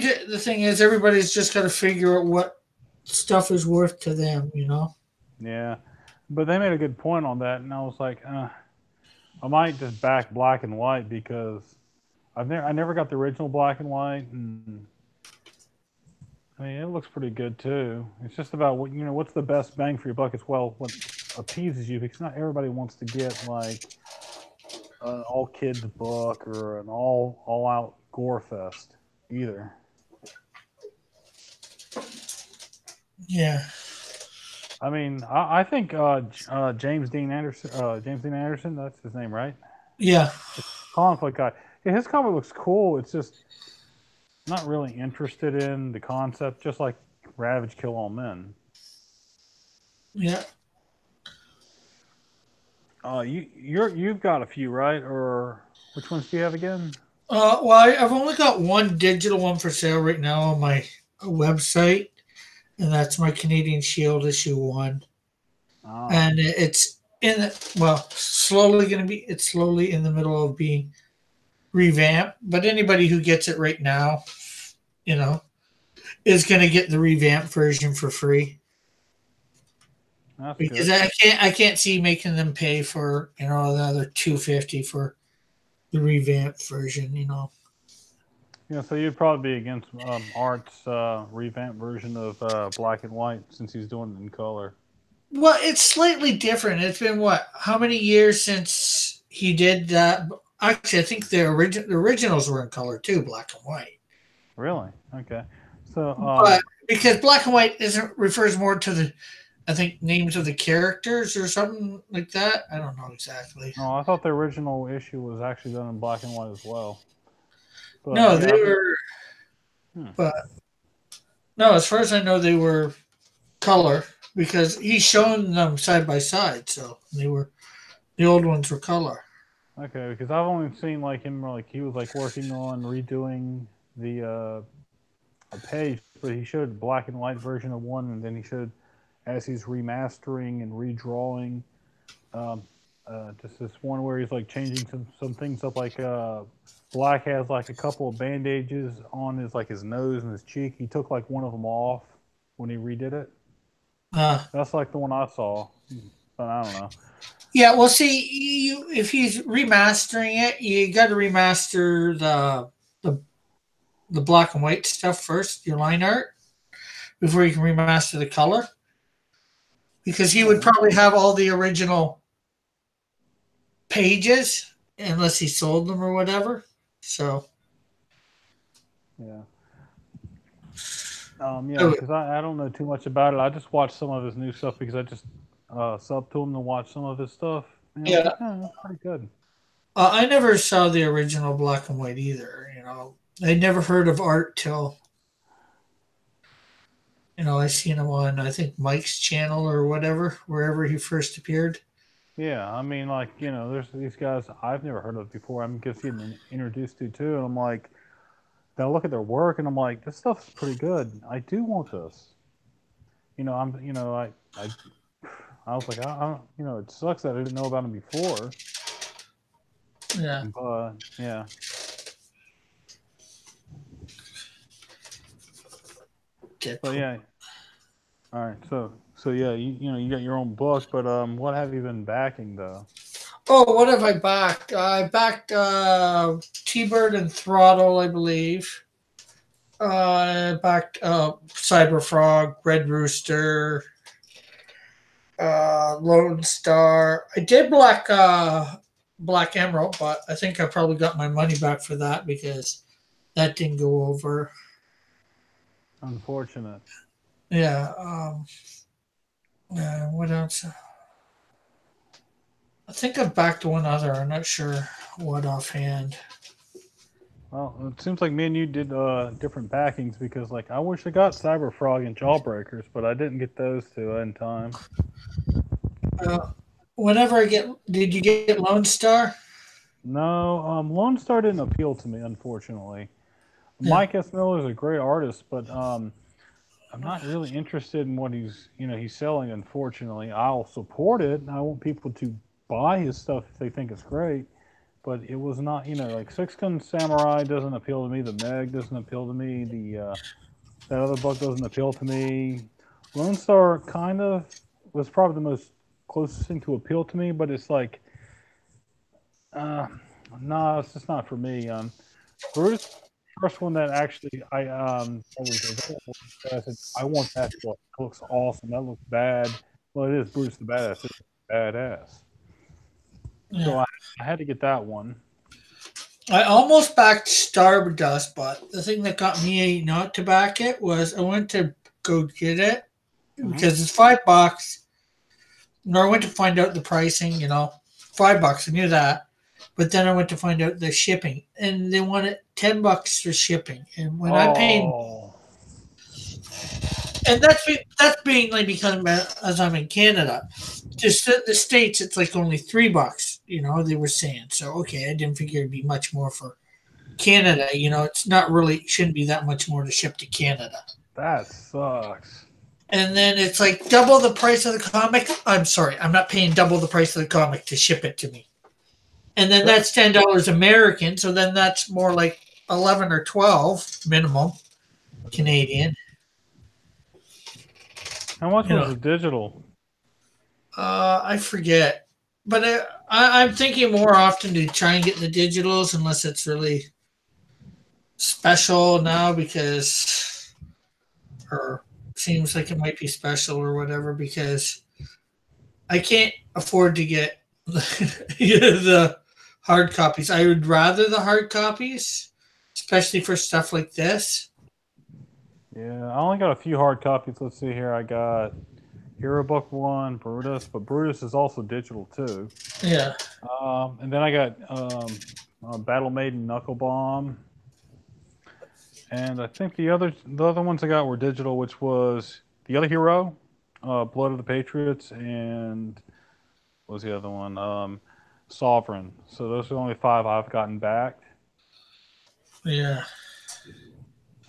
is, the thing is, everybody's just got to figure out what stuff is worth to them. Yeah, but they made a good point on that, and I was like, I might just back Black and White because I never got the original Black and White, and I mean it looks pretty good too. It's just about what's the best bang for your buck as well, what appeases you, because not everybody wants to get like an all kids book or an all out gore fest either. Yeah. I mean, I think James Dean Anderson, that's his name, right? Yeah. Conflict guy. Yeah, his comic looks cool. It's just not really interested in the concept, just like Ravage Kill All Men. Yeah. You've got a few, right? Or which ones do you have again? Well, I've only got one digital one for sale right now on my website, and that's my Canadian Shield issue 1, Oh, and it's it's slowly in the middle of being revamped. But anybody who gets it right now, you know, is going to get the revamped version for free that's because good. I can't see making them pay for another 250 for the revamped version. Yeah, so you'd probably be against Art's revamped version of Black and White since he's doing it in color. Well, it's slightly different. It's been what? How many years since he did that? Actually, I think the originals were in color too, black and white. Really? Okay. So, But because black and white isn't refers more to the, I think, names of the characters or something like that. I don't know exactly. no, I thought the original issue was actually done in black and white as well. But No, they yeah, were. hmm. But no, as far as I know, they were color. because he's shown them side by side. So the old ones were color. Okay, because I've only seen like him like he was like working on redoing the a page, but he showed black and white version of one, and then he showed as he's remastering and redrawing, um, just this one where he's like changing some things up. Like Black has like a couple of bandages on his nose and his cheek. He took like one of them off when he redid it. Uh, That's like the one I saw, but I don't know. yeah, well, see, if he's remastering it, you got to remaster the the black and white stuff first, your line art, before you can remaster the color. Because he would Yeah, probably have all the original pages unless he sold them or whatever. So, yeah. Yeah, oh, because I don't know too much about it. I just watched some of his new stuff because I just subbed to him to watch some of his stuff. And I was yeah, like, oh, that's pretty good. I never saw the original black and white either. I never heard of art till I seen him on I think Mike's channel or whatever, wherever he first appeared. Yeah, I mean, like, there's these guys I've never heard of before. I'm just getting introduced to too. And I'm like, then I look at their work and I'm like, this stuff's pretty good. I do want this. I was like, it sucks that I didn't know about him before. Yeah, But yeah. But Deadpool. yeah. All right. So yeah, you got your own book, but what have you been backing though? Oh, what have I backed? I backed T-Bird and Throttle, I believe. I backed Cyber Frog, Red Rooster, Lone Star. I did Black Emerald, but I think I probably got my money back for that because that didn't go over. Unfortunate. Yeah. What else? I think I've backed one other. I'm not sure what offhand. Well, it seems like me and you did different backings because, like, I wish I got Cyber Frog and Jawbreakers, but I didn't get those two in time. Uh, whenever I get, did you get Lone Star? No, Lone Star didn't appeal to me, unfortunately. Yeah. Mike S. Miller is a great artist, but I'm not really interested in what he's selling. Unfortunately, I'll support it. I want people to buy his stuff if they think it's great. But it was not, like Six Gun Samurai doesn't appeal to me. The Meg doesn't appeal to me. The That other book doesn't appeal to me. Lone Star kind of was probably the most closest thing to appeal to me, but it's like, uh, no, it's just not for me. Brutus, first one that actually I was available. I said I want that book. It looks awesome. That looks bad. Well, it is Brutus the Badass. It's badass. So Yeah. I had to get that one. I almost backed Stardust, but the thing that got me not to back it was I went to go get it Hmm. because it's $5. Or I went to find out the pricing, $5. I knew that. But then I went to find out the shipping, and they wanted $10 for shipping. And when I paid, Oh, and that's being like because as I'm in Canada, just the states, it's like only $3. They were saying so. Okay, I didn't figure it'd be much more for Canada. It's not really shouldn't be that much more to ship to Canada. that sucks. And then it's like double the price of the comic. I'm sorry, I'm not paying double the price of the comic to ship it to me. And then That, that's $10 American. So then that's more like 11 or 12 minimum Canadian. how much You was know, the digital? I forget, but I'm thinking more often to try and get the digitals unless it's really special now because, or seems like it might be special or whatever because I can't afford to get the hard copies. I would rather the hard copies, especially for stuff like this. Yeah, I only got a few hard copies. Let's see here. I got Hero Book One, Brutus, but Brutus is also digital too. Yeah. And then I got Battle Maiden Knuckle Bomb, and I think the other ones I got were digital, which was the other hero, Blood of the Patriots, and what was the other one? Sovereign. So those are the only five I've gotten back. Yeah.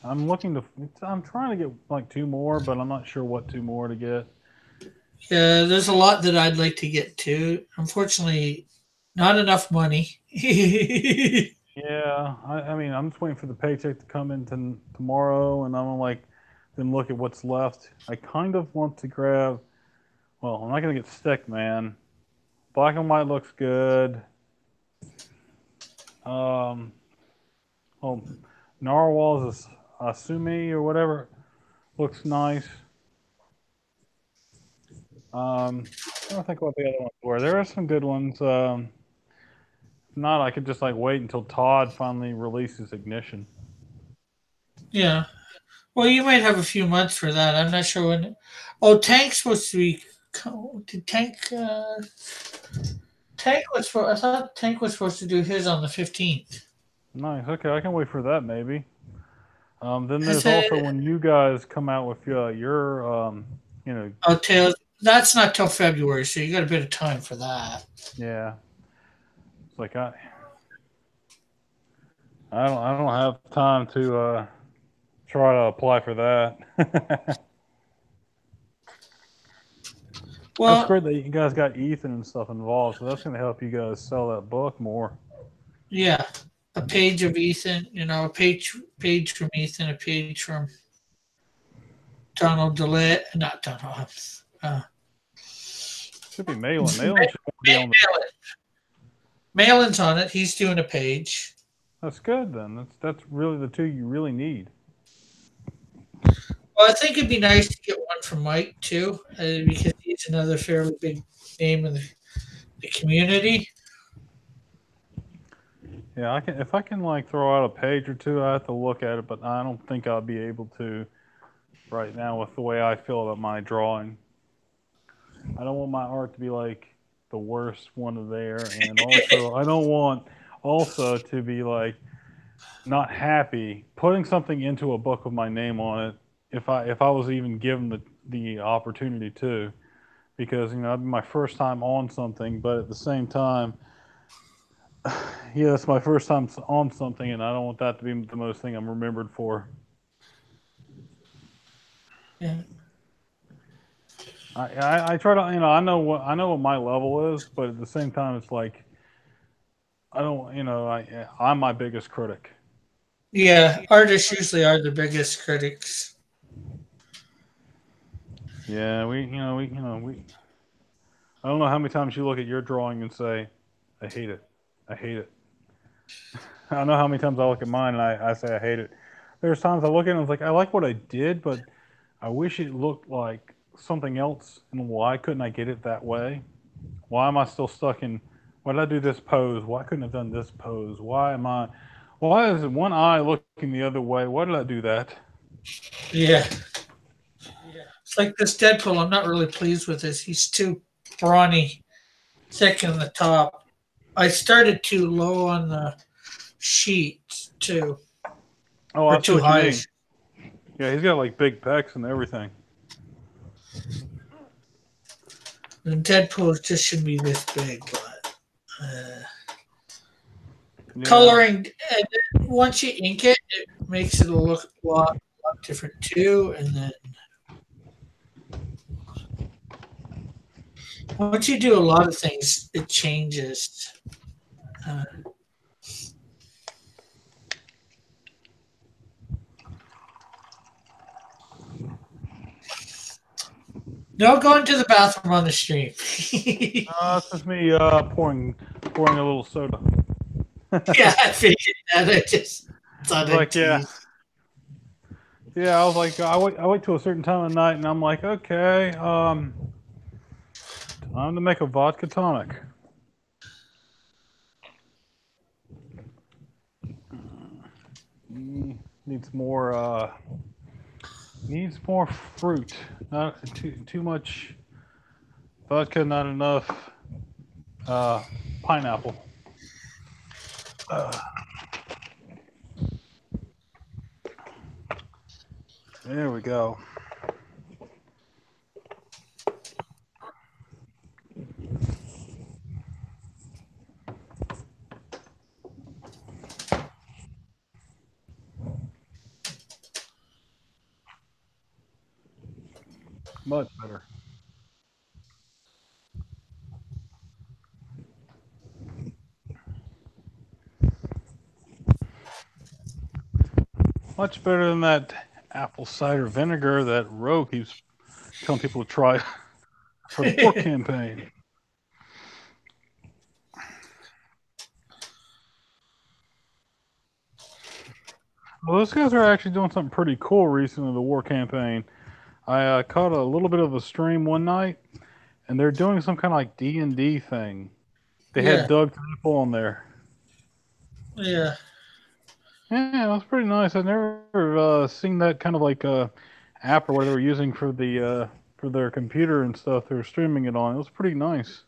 I'm looking to. I'm trying to get like two more, but I'm not sure what two more to get. Yeah, there's a lot that I'd like to get to. Unfortunately, not enough money. Yeah, I mean, I'm just waiting for the paycheck to come in tomorrow, and I'm gonna like then look at what's left. I kind of want to grab. Well, I'm not gonna get Stick Man. Black and White looks good. Um, oh, Narwhal's Asumi or whatever looks nice. I don't think what the other ones were. There are some good ones. If not, I could just like wait until Todd finally releases Ignition. Yeah. Well, you might have a few months for that. I'm not sure when. Oh, Tank's supposed to be. Did Tank? Tank was for. I thought Tank was supposed to do his on the 15th. Nice. Okay, I can wait for that maybe. Then Is there's it? also when you guys come out with you know, Oh, Tails. That's not till February, so you got a bit of time for that. yeah. It's like I don't have time to try to apply for that. That's Well, great that you guys got Ethan and stuff involved, so that's going to help you guys sell that book more. yeah, a page of Ethan. A page from Ethan, a page from Donald DeLay, not Donald. Uh, Should be Malin. Malin should be on the. Malin's on it. He's doing a page. That's good then. That's really the two you really need. Well, I think it'd be nice to get one from Mike too, because he's another fairly big name in the community. Yeah, I can if I can like throw out a page or two, I have to look at it, but I don't think I'll be able to right now with the way I feel about my drawing. I don't want my art to be like the worst one there, and also I don't want also to be like not happy putting something into a book with my name on it if I was even given the opportunity to, because that'd be my first time on something, but at the same time, yeah, it's my first time on something, and I don't want that to be the most thing I'm remembered for. Yeah, I try to I know what my level is, but at the same time, it's like I don't I'm my biggest critic. yeah. Artists usually are the biggest critics. Yeah, we I don't know how many times you look at your drawing and say, I hate it. I hate it. I don't know how many times I look at mine and I say I hate it. There's times I look at it and it's like, I like what I did, but I wish it looked like something else. And why couldn't I get it that way? Why am I still stuck in, why did I do this pose? Why couldn't I have done this pose? Why is one eye looking the other way? Why did I do that? Yeah, it's like this Deadpool. I'm not really pleased with this. He's too brawny, thick in the top. I started too low on the sheet too, Oh, or I see too what you high. mean. Yeah, he's got like big pecs and everything. And Deadpool just shouldn't be this big, but Yeah. coloring. And once you ink it, it makes it look a lot different too. And then once you do a lot of things, it changes. Uh, no going to the bathroom on the stream. It's just me pouring a little soda. Yeah, I figured that. I just thought I'd Like, yeah. tease. Yeah, I was like, I wait till a certain time of night, and I'm like, okay, time to make a vodka tonic. Needs more fruit. Not too much vodka, not enough pineapple. Uh, there we go. Much better. Much better than that apple cider vinegar that Roe keeps telling people to try for the pork campaign. Well, those guys are actually doing something pretty cool recently in the war campaign. I caught a little bit of a stream one night, and they're doing some kind of like D&D thing. They had Yeah, Doug Temple on there. yeah. Yeah, it was pretty nice. I've never seen that kind of like app or what they were using for their computer and stuff. They were streaming it on. It was pretty nice.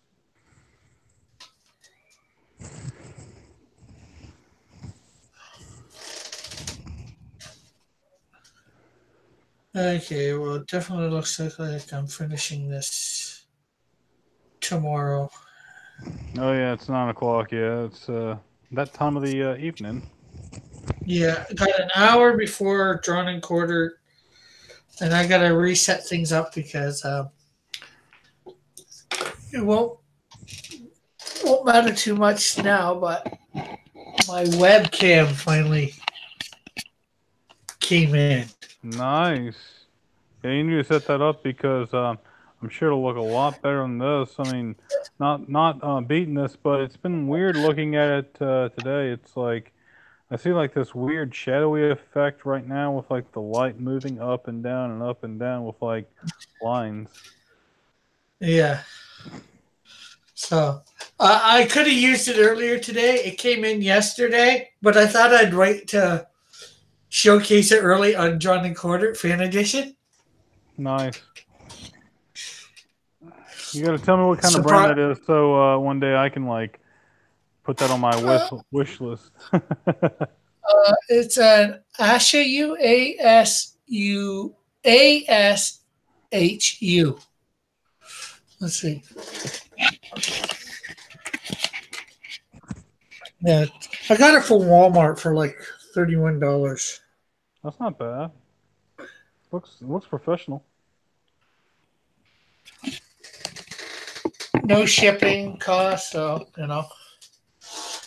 Okay, well, it definitely looks like I'm finishing this tomorrow. Oh yeah, it's 9 o'clock. Yeah, it's that time of the evening. Yeah, I got an hour before drawn and quartered, and I got to reset things up because it won't matter too much now. But my webcam finally came in. Nice. Yeah, you need to set that up because I'm sure it'll look a lot better than this. I mean, not beating this, but it's been weird looking at it today. It's like I see like this weird shadowy effect right now with like the light moving up and down and up and down with like lines. Yeah. So I could have used it earlier today. It came in yesterday, but I thought I'd wait to showcase it early on Drawn and Quartered Fan Edition. Nice. You got to tell me what kind of brand Surprise! that is, so one day I can like put that on my wish list. It's an Asha ASHU. Let's see. Yeah, I got it from Walmart for like $31. That's not bad. Looks professional. No shipping cost, so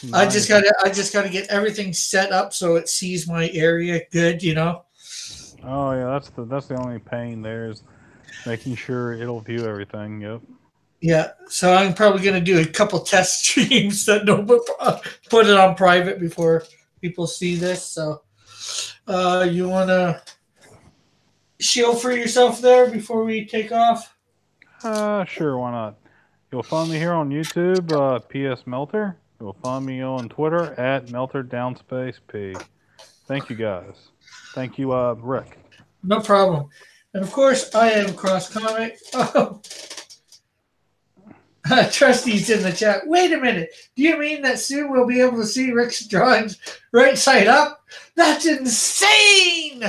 Nice. I just gotta get everything set up so it sees my area good. Oh yeah, that's the only pain there is making sure it'll view everything. Yep. Yeah, so I'm probably gonna do a couple test streams that no put it on private before people see this. So, you wanna shield for yourself there before we take off? Sure, why not? You'll find me here on YouTube, PS Melter. You'll find me on Twitter at Melter Downspace P. Thank you guys. Thank you, Rick. No problem. And of course, I am Cross Comic. Oh, Trusty's in the chat. Wait a minute. Do you mean that soon we'll be able to see Rick's drawings right side up? That's insane!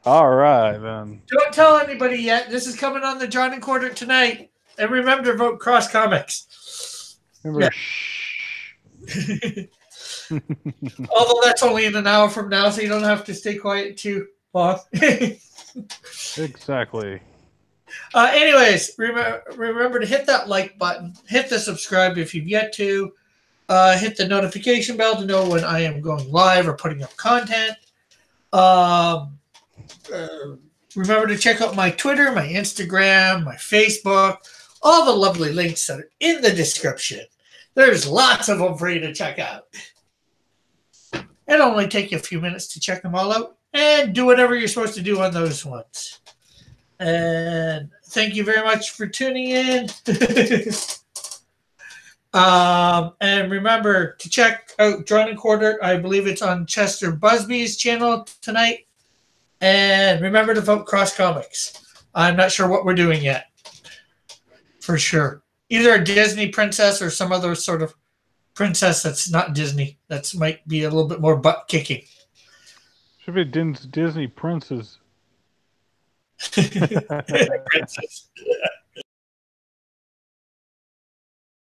All right, then. Don't tell anybody yet. This is coming on the Drawn and Quartered tonight. And remember to vote Cross Comics. Remember, Yeah. Although that's only in an hour from now, so you don't have to stay quiet too long. Exactly. Anyways, remember to hit that like button, hit the subscribe if you've yet to, hit the notification bell to know when I am going live or putting up content. Remember to check out my Twitter, my Instagram, my Facebook, all the lovely links that are in the description. There's lots of them for you to check out. It'll only take you a few minutes to check them all out and do whatever you're supposed to do on those ones. And thank you very much for tuning in. And remember to check out Drawn and Quartered. I believe it's on Chester Busby's channel tonight. And remember to vote Cross Comics. I'm not sure what we're doing yet. For sure. Either a Disney princess or some other sort of princess that's not Disney. That might be a little bit more butt kicking. Should be Disney Princess. Princess.